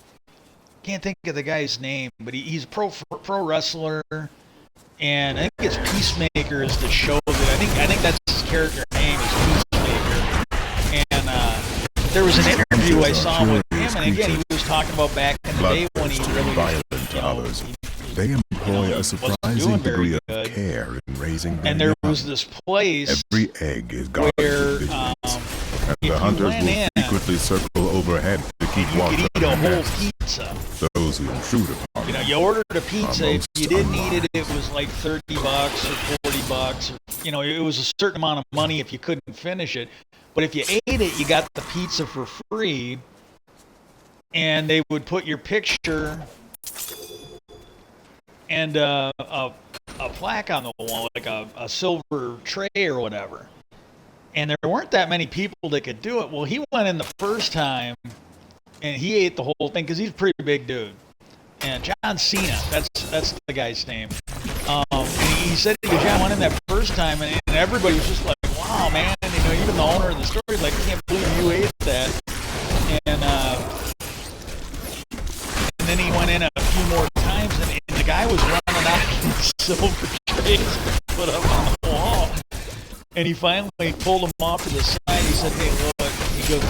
can't think of the guy's name, but he's a pro wrestler, and I think it's Peacemaker is the show that I think that's his character name is Peacemaker. And there was an interview I saw with him, and again he was talking about back in the day when he really, you know, they employ a surprising degree of care in raising their and there young. was this place Every egg is where and if the hunters you went will in, frequently circle overhead to keep you watch could over eat their a whole nests. pizza. Those who intrude upon You know, them you ordered a pizza. If most you didn't eat it, unwise. it was like $30 or $40, or you know, it was a certain amount of money if you couldn't finish it. But if you ate it, you got the pizza for free, and they would put your picture and a plaque on the wall, like a silver tray or whatever. And there weren't that many people that could do it. Well, he went in the first time, and he ate the whole thing because he's a pretty big dude. And John Cena, that's the guy's name. And he said, because I went in that first time, and everybody was just like, wow, man. And, you know, even the owner of the store is like, I can't believe you ate that. And then he went in a few more times, and the guy was running out of silver trays to put up on the wall. And he finally pulled him off to the side. He said, hey, look, he goes,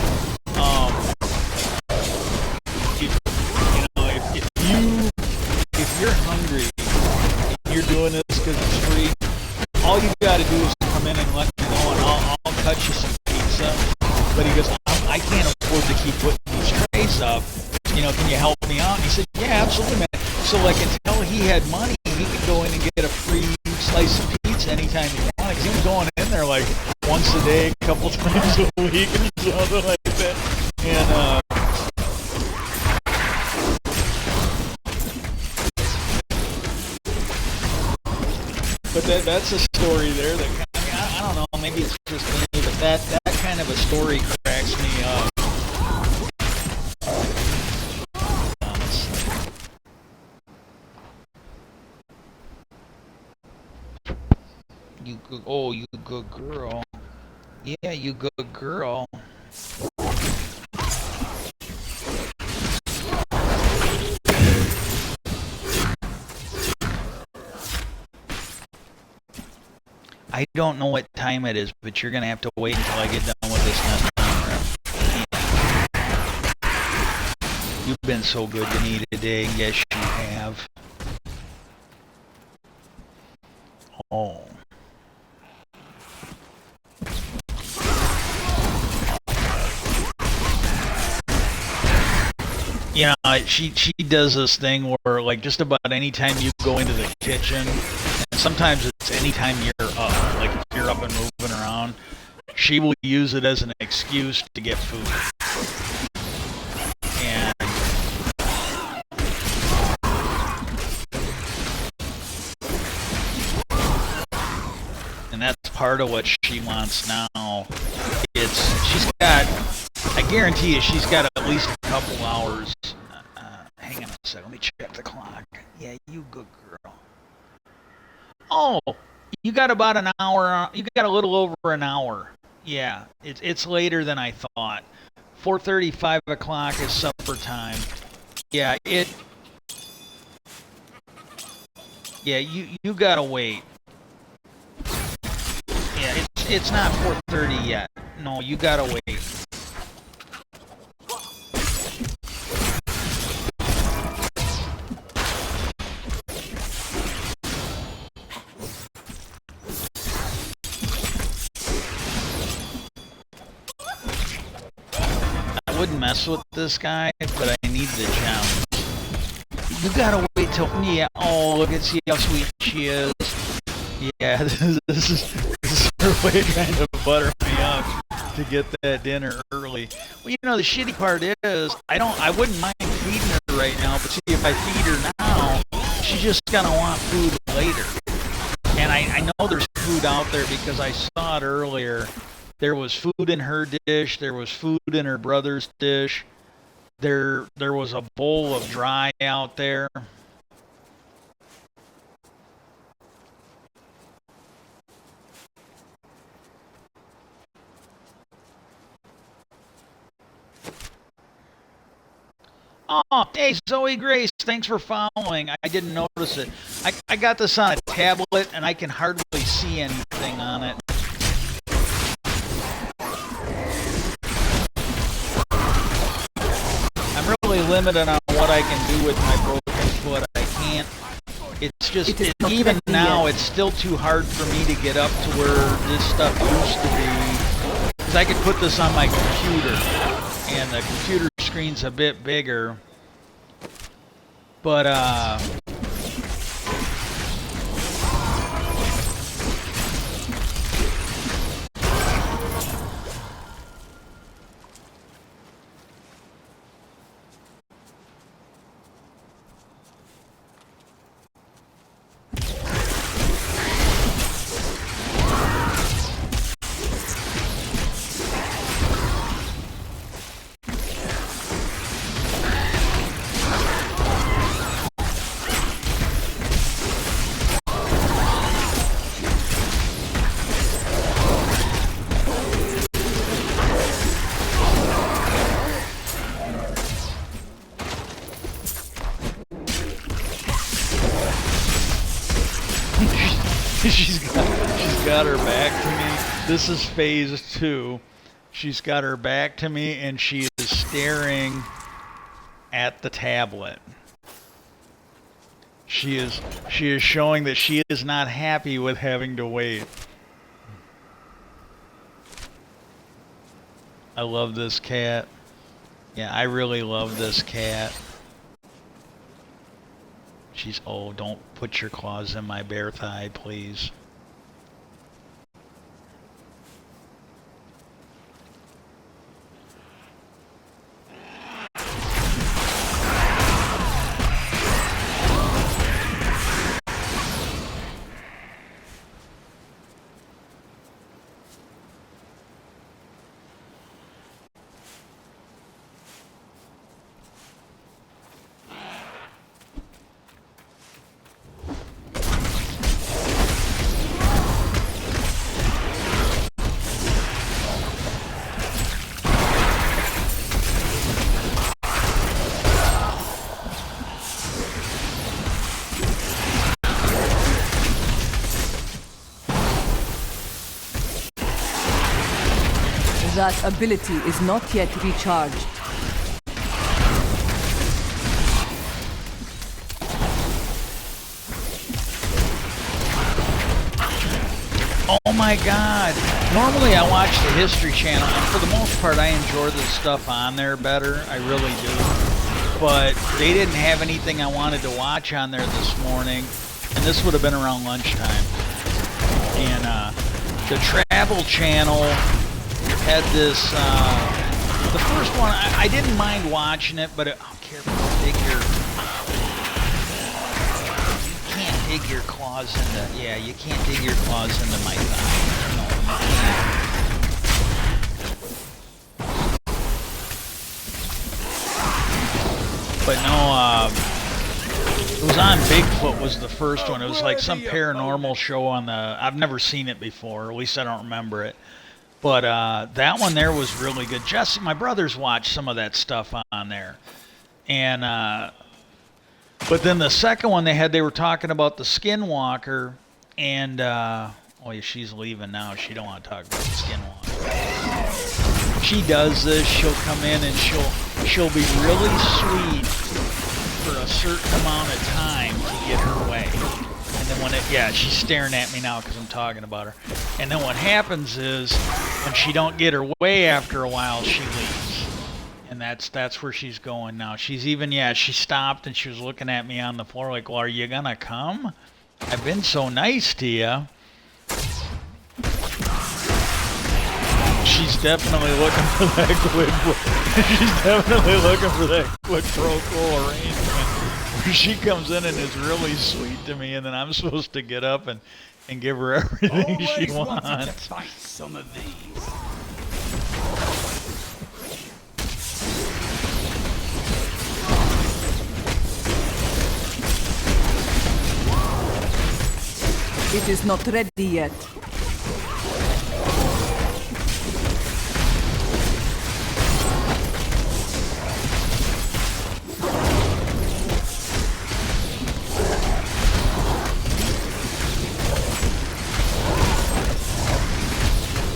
if you're hungry, and you're doing this because it's free, all you got to do is come in and let me know, and I'll cut you some pizza. But he goes, I can't afford to keep putting these trays up. You know, can you help me out? And he said, yeah, absolutely, man. So, like, until he had money, he could go in and get a free slice of pizza anytime he wanted. Because he was going in there, like, once a day, a couple times a week or something like that. And, but that's a story there that, I mean, I don't know, maybe it's just me, but that kind of a story cracks me up. You good girl. Yeah, you good girl. I don't know what time it is, but you're gonna have to wait until I get done with this next. You've been so good to me today. Yes, you have. Oh. You know, she does this thing where, like, just about any time you go into the kitchen, and sometimes it's any time you're up, like if you're up and moving around, she will use it as an excuse to get food. And that's part of what she wants now. She's got, I guarantee you, she's got at least a couple hours. Hang on a second, let me check the clock. Yeah, you good girl. Oh, you got about an hour. You got a little over an hour. Yeah, it's later than I thought. 4:30, 5 o'clock is supper time. Yeah, Yeah, you gotta wait. Yeah, it's not 4:30 yet. No, you gotta wait. I wouldn't mess with this guy, but I need the gem. You gotta wait till, yeah, oh, look and see how sweet she is. Yeah, this is her way trying to butter me up to get that dinner early. Well, you know, the shitty part is, I wouldn't mind feeding her right now, but see, if I feed her now, she's just gonna want food later. And I know there's food out there because I saw it earlier. There was food in her dish. There was food in her brother's dish. There was a bowl of dry out there. Oh, hey, Zoe Grace, thanks for following. I didn't notice it. I got this on a tablet, and I can hardly see anything on it. I'm really limited on what I can do with my broken foot. I can't. It's just, even now, it's still too hard for me to get up to where this stuff used to be. because I could put this on my computer, and the computer screen's a bit bigger. But she's got her back to me. This is phase 2. She's got her back to me and she is staring at the tablet. She is showing that she is not happy with having to wait. I love this cat. Yeah, I really love this cat. She's, oh, don't put your claws in my bare thigh, please. That ability is not yet recharged. Oh my god! Normally I watch the History Channel, and for the most part I enjoy the stuff on there better. I really do. But they didn't have anything I wanted to watch on there this morning, and this would have been around lunchtime. And the Travel Channel had this, the first one, I didn't mind watching it, but oh, careful, you can't dig your claws into, yeah, you can't dig your claws into my thigh. No, you can't. But no, it was on Bigfoot was the first one. It was like some paranormal show on the, I've never seen it before, or at least I don't remember it. But that one there was really good. Jesse, my brothers watched some of that stuff on there. And but then the second one they were talking about the Skinwalker, and oh yeah, she's leaving now. She don't want to talk about the Skinwalker. She does this. She'll come in and she'll be really sweet for a certain amount of time to get her way. And then when she's staring at me now because I'm talking about her. And then what happens is when she don't get her way after a while, she leaves. And that's where she's going now. She's even, she stopped and she was looking at me on the floor like, well, are you gonna come? I've been so nice to you. She's definitely looking for that she's definitely looking for that quid pro quo arrangement. She comes in and is really sweet to me, and then I'm supposed to get up and give her everything she wants. To bite some of these. It is not ready yet.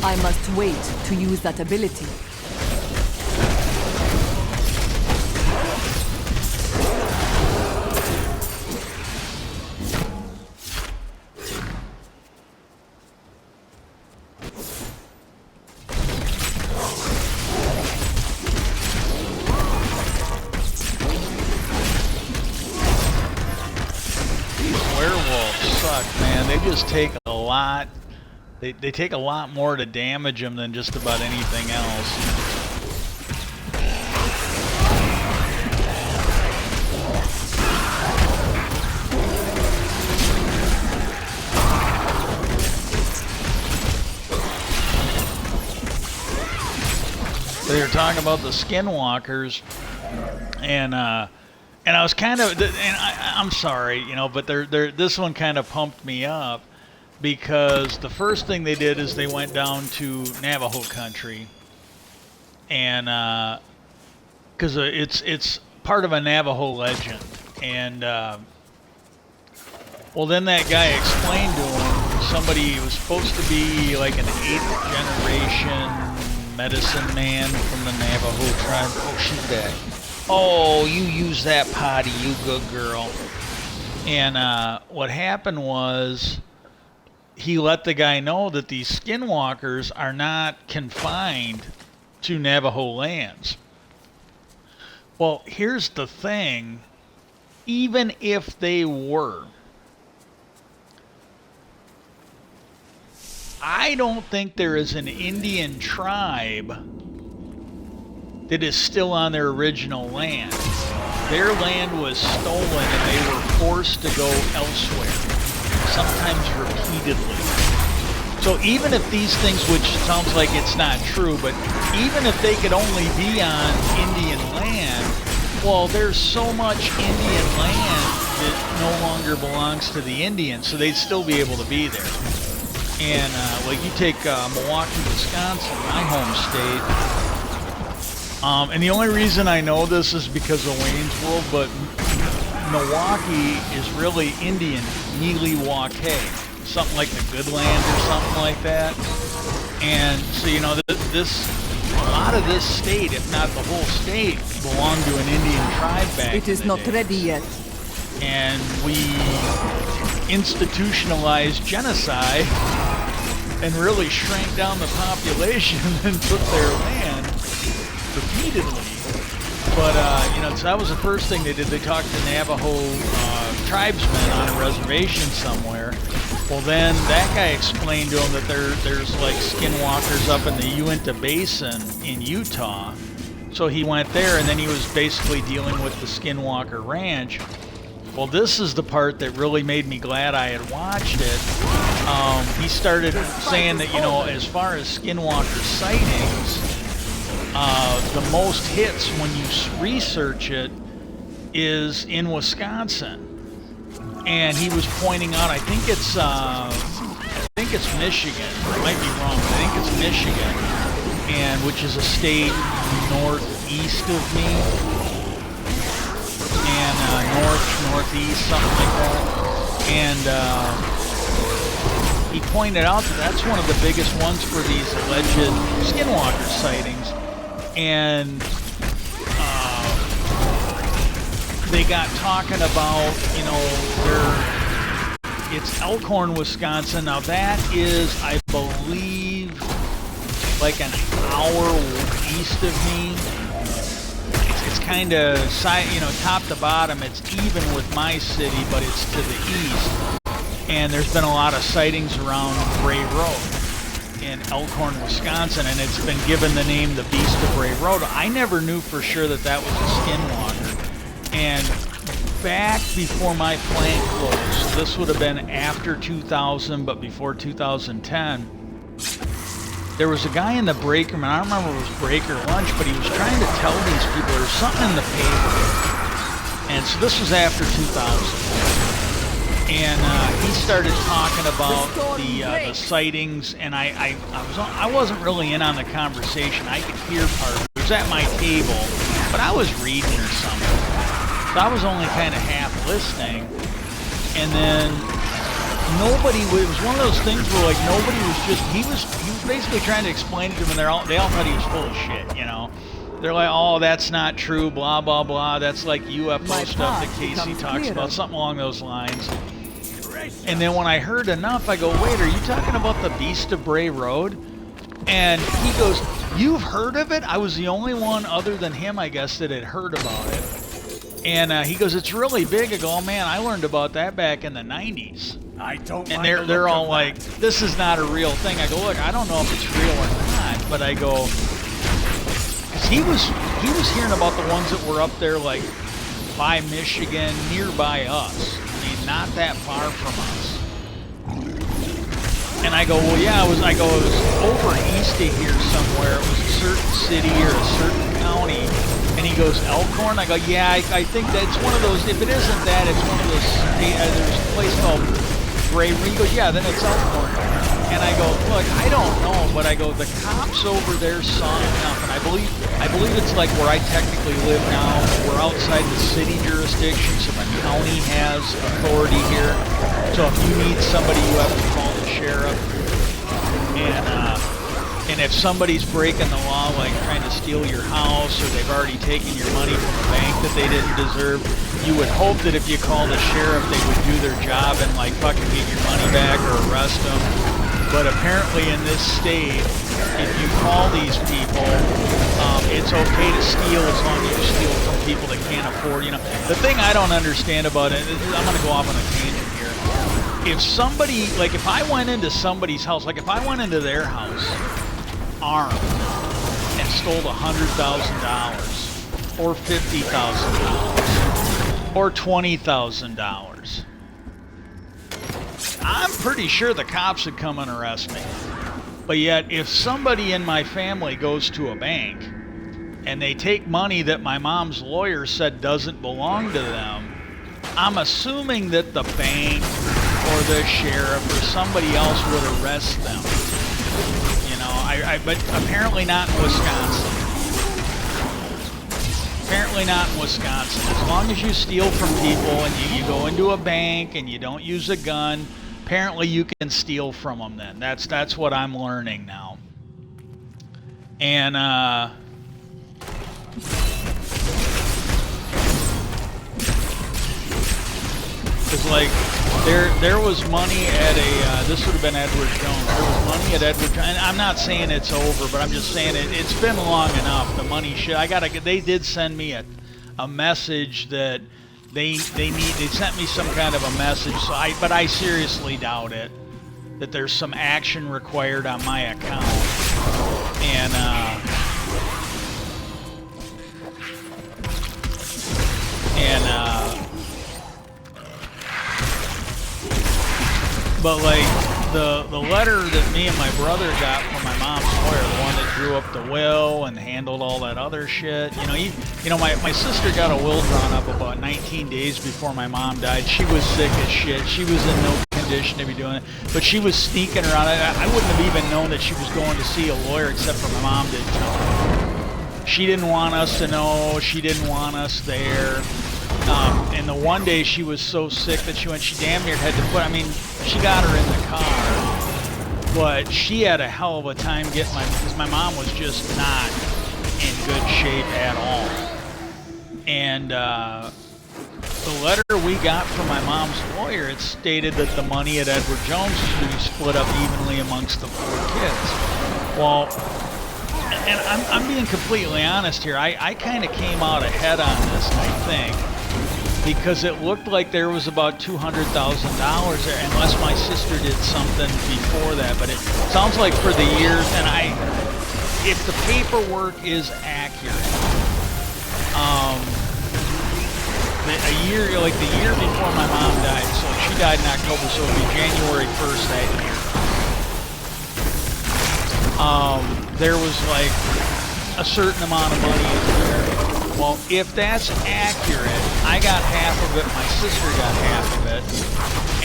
I must wait to use that ability. suck, man. They just take a lot. They take a lot more to damage them than just about anything else. They were talking about the skinwalkers, and I was kind of, and I'm sorry, you know, but this one kind of pumped me up because the first thing they did is they went down to Navajo country, and because it's part of a Navajo legend, and well, then that guy explained to him somebody was supposed to be like an 8th generation medicine man from the Navajo tribe. Oh, she's back. Oh, you use that potty, you good girl. And what happened was he let the guy know that these skinwalkers are not confined to Navajo lands. Well, here's the thing. Even if they were, I don't think there is an Indian tribe that is still on their original land. Their land was stolen and they were forced to go elsewhere, sometimes repeatedly. So even if these things, which sounds like it's not true, but even if they could only be on Indian land, well, there's so much Indian land that no longer belongs to the Indians, so they'd still be able to be there. And like you take Milwaukee, Wisconsin, my home state, and the only reason I know this is because of Wayne's World, but Milwaukee is really Indian, Mealy-Waukee, something like the Good Land or something like that. And so, you know, a lot of this state, if not the whole state, belonged to an Indian tribe back It is in the not day. ready yet. And we institutionalized genocide and really shrank down the population and took their land repeatedly. But, you know, so that was the first thing they did. They talked to Navajo tribesmen on a reservation somewhere. Well, then that guy explained to them that there's like skinwalkers up in the Uinta Basin in Utah. So he went there, and then he was basically dealing with the Skinwalker Ranch. Well, this is the part that really made me glad I had watched it. He started saying that, you know, as far as skinwalker sightings, the most hits when you research it is in Wisconsin. And he was pointing out, I think it's Michigan. I might be wrong, but I think it's Michigan, and which is a state northeast of me. And northeast, something like that. And he pointed out that that's one of the biggest ones for these alleged skinwalker sightings. And they got talking about, you know, it's Elkhorn, Wisconsin. Now that is, I believe, like an hour east of me. It's kind of, you know, top to bottom, it's even with my city, but it's to the east. And there's been a lot of sightings around Bray Road in Elkhorn, Wisconsin, and it's been given the name the Beast of Bray Road. I never knew for sure that that was a skinwalker. And back before my plant closed, this would have been after 2000, but before 2010, there was a guy in the breaker room, I don't remember if it was break or lunch, but he was trying to tell these people there was something in the paper. And so this was after 2000. And he started talking about the sightings, and I wasn't really in on the conversation. I could hear part of it. It was at my table, but I was reading or something. So I was only kind of half listening. And then it was one of those things where like nobody was just, he was basically trying to explain it to them, and they all thought he was full of shit, you know. They're like, oh, that's not true, blah, blah, blah. That's like UFO stuff that Casey talks about, something along those lines. And then when I heard enough, I go, wait, are you talking about the Beast of Bray Road? And he goes, you've heard of it? I was the only one other than him, I guess, that had heard about it. And he goes, it's really big. I go, oh man, I learned about that back in the 90s. I don't And like they're all like, this is not a real thing. I go, look, I don't know if it's real or not, but I go, because he was hearing about the ones that were up there like by Michigan, nearby us. I mean, not that far from us. And I go, well, yeah, it was over east of here somewhere. It was a certain city or a certain county. And he goes, Elkhorn? I go, yeah, I think that's one of those, if it isn't that, it's one of those, there's a place called Gray. He goes, yeah, then it's Elkhorn. And I go, look, I don't know, but I go, the cops over there saw enough, and I believe it's like where I technically live now. We're outside the city jurisdiction, so the county has authority here. So if you need somebody, you have to call the sheriff. And if somebody's breaking the law, like trying to steal your house, or they've already taken your money from a bank that they didn't deserve, you would hope that if you call the sheriff, they would do their job and like fucking get your money back or arrest them. But apparently in this state, if you call these people, it's okay to steal as long as you steal from people that can't afford, you know. The thing I don't understand about it, I'm going to go off on a tangent here. If somebody, like if I went into somebody's house, like if I went into their house armed and stole $100,000 or $50,000 or $20,000, I'm pretty sure the cops would come and arrest me. But yet, if somebody in my family goes to a bank and they take money that my mom's lawyer said doesn't belong to them, I'm assuming that the bank or the sheriff or somebody else would arrest them. You know, but apparently not in Wisconsin. Apparently not in Wisconsin. As long as you steal from people and you go into a bank and you don't use a gun, apparently you can steal from them then. That's what I'm learning now. And it's like there was money at a this would have been Edward Jones. There was money at Edward Jones. And I'm not saying it's over, but I'm just saying it's been long enough. The money shit. They did send me a message that they sent me some kind of a message. So but I seriously doubt it that there's some action required on my account. And but like the letter that me and my brother got from my mom's lawyer, the one that drew up the will and handled all that other shit, you know, my sister got a will drawn up about 19 days before my mom died. She was sick as shit. She was in no condition to be doing it, but she was sneaking around. I wouldn't have even known that she was going to see a lawyer except for my mom didn't tell me. She didn't want us to know. She didn't want us there. And the one day she was so sick that she damn near had to she got her in the car, but she had a hell of a time getting because my mom was just not in good shape at all. And the letter we got from my mom's lawyer, it stated that the money at Edward Jones was to be split up evenly amongst the 4 kids. Well, and I'm being completely honest here, I kind of came out ahead on this, I think. Because it looked like there was about $200,000 there, unless my sister did something before that. But it sounds like for the years, and if the paperwork is accurate, the year before my mom died, so she died in October, so it would be January 1st that year. There was like a certain amount of money in there. Well, if that's accurate, I got half of it, my sister got half of it,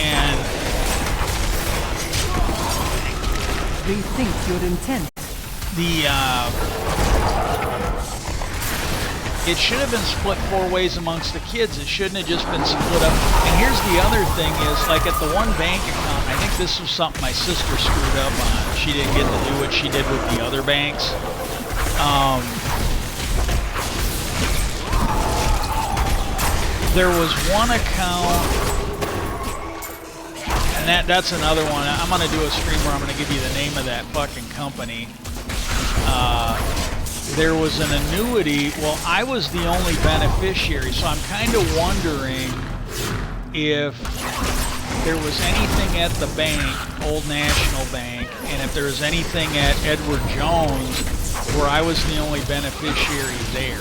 and rethink your intent. It should have been split 4 ways amongst the kids. It shouldn't have just been split up. And here's the other thing is, like at the one bank account, I think this was something my sister screwed up on. She didn't get to do what she did with the other banks. There was one account, and that's another one. I'm going to do a stream where I'm going to give you the name of that fucking company. there was an annuity. Well, I was the only beneficiary, so I'm kind of wondering if there was anything at the bank, Old National Bank, and if there was anything at Edward Jones where I was the only beneficiary there.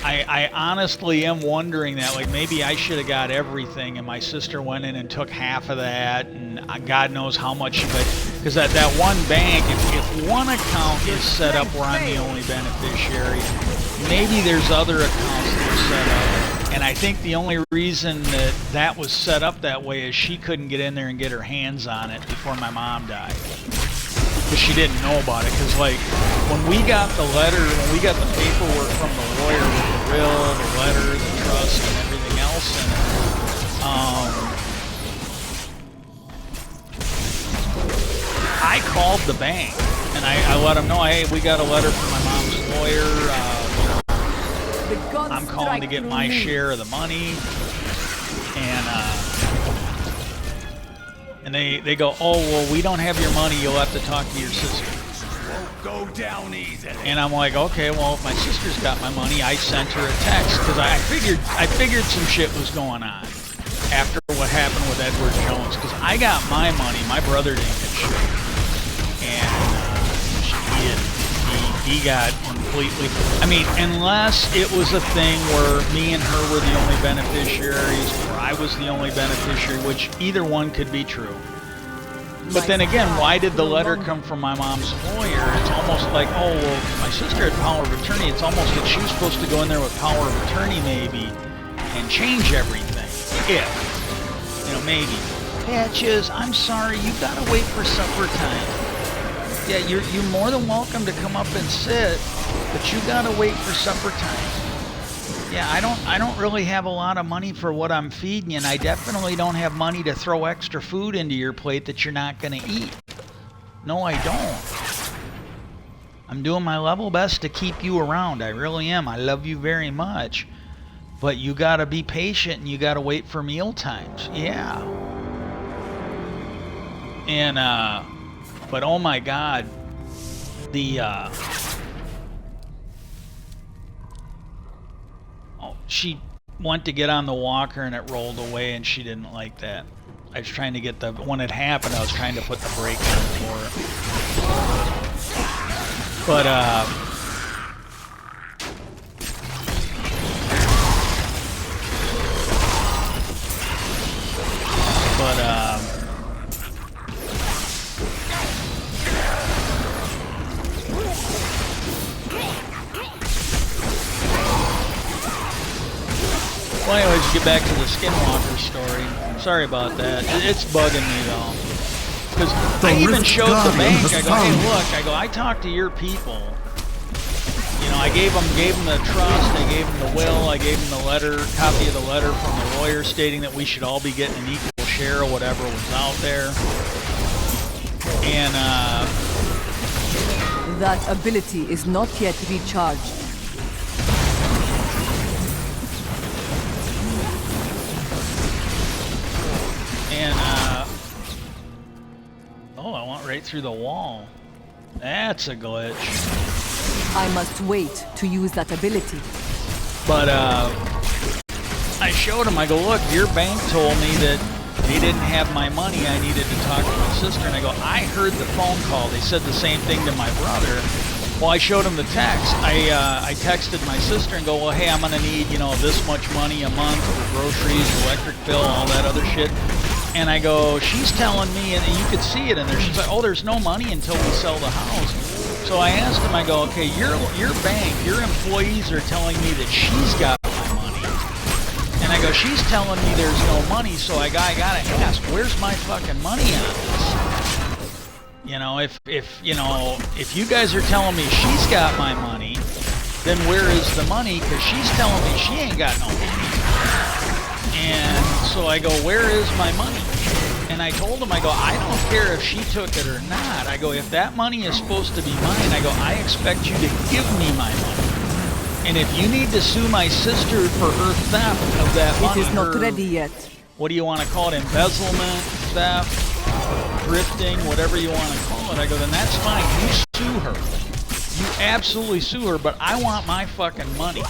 I honestly am wondering that, like, maybe I should have got everything and my sister went in and took half of that, and God knows how much of it, because at that one bank, if one account is set up where I'm the only beneficiary, maybe there's other accounts that are set up, and I think the only reason that that was set up that way is she couldn't get in there and get her hands on it before my mom died. Because she didn't know about it. Because, like, when we got the letter, when we got the paperwork from the lawyer with the will, the letter, the trust, and everything else in it, I called the bank and I let them know, hey, we got a letter from my mom's lawyer. I'm calling to get my share of the money. And they go, oh, well, we don't have your money. You'll have to talk to your sister. Won't go down easy. And I'm like, okay, well, if my sister's got my money, I sent her a text because I figured some shit was going on after what happened with Edward Jones. Because I got my money, my brother didn't get shit, and he got completely. I mean, unless it was a thing where me and her were the only beneficiaries, or I was the only beneficiary, which either one could be true. But then again, why did the letter come from my mom's lawyer? It's almost like, oh, well, my sister had power of attorney. It's almost like she was supposed to go in there with power of attorney maybe and change everything. If, maybe. Patches, I'm sorry, you gotta wait for supper time. Yeah, you're more than welcome to come up and sit, but you gotta wait for supper time. Yeah, I don't really have a lot of money for what I'm feeding you, and I definitely don't have money to throw extra food into your plate that you're not gonna eat. No, I don't. I'm doing my level best to keep you around. I really am. I love you very much. But you gotta be patient and you gotta wait for meal times. Yeah. And but oh my God, she went to get on the walker and it rolled away, and she didn't like that. I was trying to get when it happened, I was trying to put the brake on for it. But well, anyways, get back to the Skinwalker story. Sorry about that. It's bugging me though, because I even showed the bank. I go, hey, look. I talked to your people. I gave them the trust. I gave them the will. I gave them the letter, copy of the letter from the lawyer stating that we should all be getting an equal share of whatever was out there. And that ability is not yet recharged. And, oh, I went right through the wall. That's a glitch. I must wait to use that ability. But, I showed him, I go, look, your bank told me that they didn't have my money. I needed to talk to my sister. And I go, I heard the phone call. They said the same thing to my brother. Well, I showed him the text. I texted my sister and go, well, hey, I'm going to need, this much money a month for groceries, electric bill, all that other shit. And I go, she's telling me, and you could see it in there. She's like, oh, there's no money until we sell the house. So I asked him, I go, okay, your bank, your employees are telling me that she's got my money. And I go, she's telling me there's no money, so I gotta ask, where's my fucking money on this? If you guys are telling me she's got my money, then where is the money? Because she's telling me she ain't got no money. And so I go, where is my money? And I told him, I go, I don't care if she took it or not. I go, if that money is supposed to be mine, I go, I expect you to give me my money. And if you need to sue my sister for her theft of that money, it is not ready yet. What do you want to call it? Embezzlement, theft, drifting, whatever you want to call it. I go, then that's fine. You sue her. You absolutely sue her, but I want my fucking money.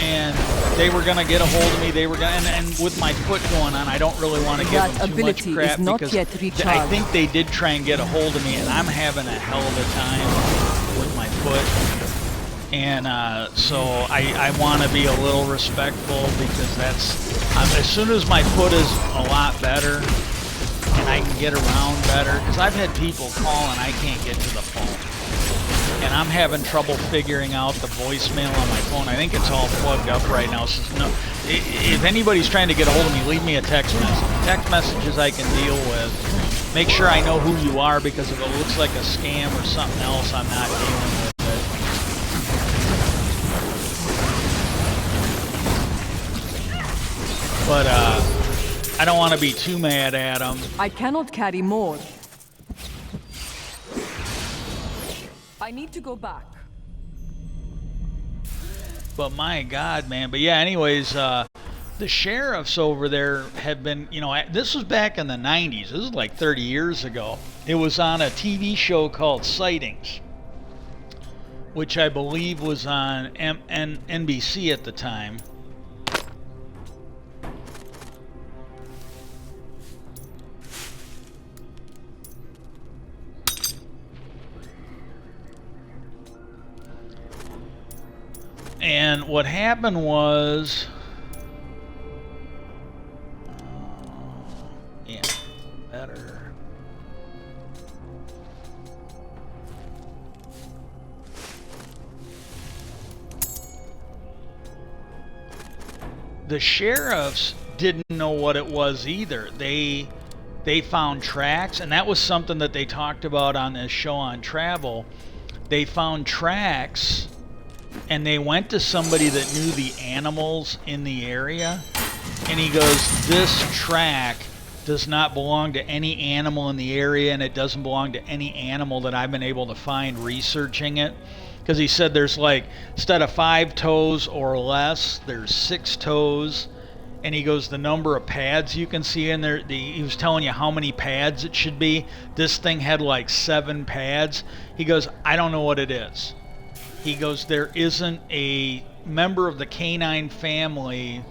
And they were going to get a hold of me. They were going to, and with my foot going on, I don't really want to give That them too much ability crap is not because yet I recharged. think they did try and get a hold of me, and I'm having a hell of a time with my foot. And so I want to be a little respectful because that's, as soon as my foot is a lot better and I can get around better, because I've had people call and I can't get to the phone. And I'm having trouble figuring out the voicemail on my phone. I think it's all plugged up right now. So no, if anybody's trying to get a hold of me, leave me a text message. Text messages I can deal with. Make sure I know who you are, because if it looks like a scam or something else, I'm not dealing with it. But I don't want to be too mad at them. I cannot carry more. I need to go back. But my God, man. But yeah, anyways, the sheriffs over there have been, you know, this was back in the 90s. This is like 30 years ago. It was on a TV show called Sightings, which I believe was on NBC at the time. And what happened was, yeah, better. The sheriffs didn't know what it was either. They found tracks, and that was something that they talked about on this show on travel. They found tracks, and they went to somebody that knew the animals in the area, and he goes, this track does not belong to any animal in the area, and it doesn't belong to any animal that I've been able to find researching it. Because he said there's like, instead of 5 toes or less, there's 6 toes. And he goes, the number of pads you can see in there, he was telling you how many pads it should be. This thing had like 7 pads. He goes, I don't know what it is. He goes, there isn't a member of the canine family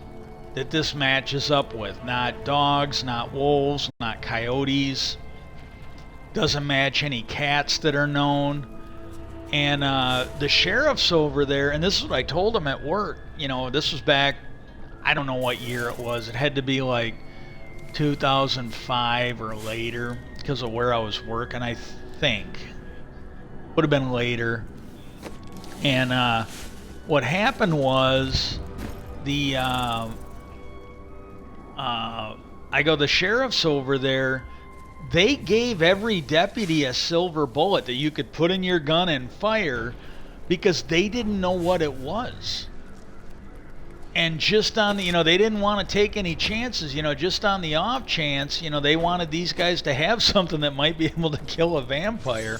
that this matches up with. Not dogs, not wolves, not coyotes. Doesn't match any cats that are known. And the sheriff's over there, and this is what I told him at work. You know, this was back, I don't know what year it was. It had to be like 2005 or later because of where I was working, I think. Would have been later. And what happened was the the sheriff's over there, they gave every deputy a silver bullet that you could put in your gun and fire because they didn't know what it was. And just on the, they didn't want to take any chances, just on the off chance, they wanted these guys to have something that might be able to kill a vampire.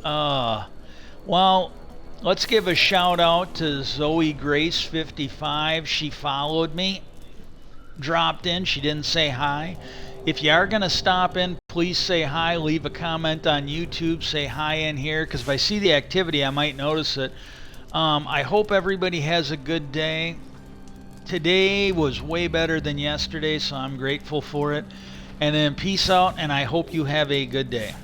Well, let's give a shout out to Zoe Grace 55. She followed me, dropped in. She didn't say hi. If you are going to stop in, please say hi. Leave a comment on YouTube. Say hi in here, because if I see the activity, I might notice it. I hope everybody has a good day. Today was way better than yesterday, so I'm grateful for it. And then peace out, and I hope you have a good day.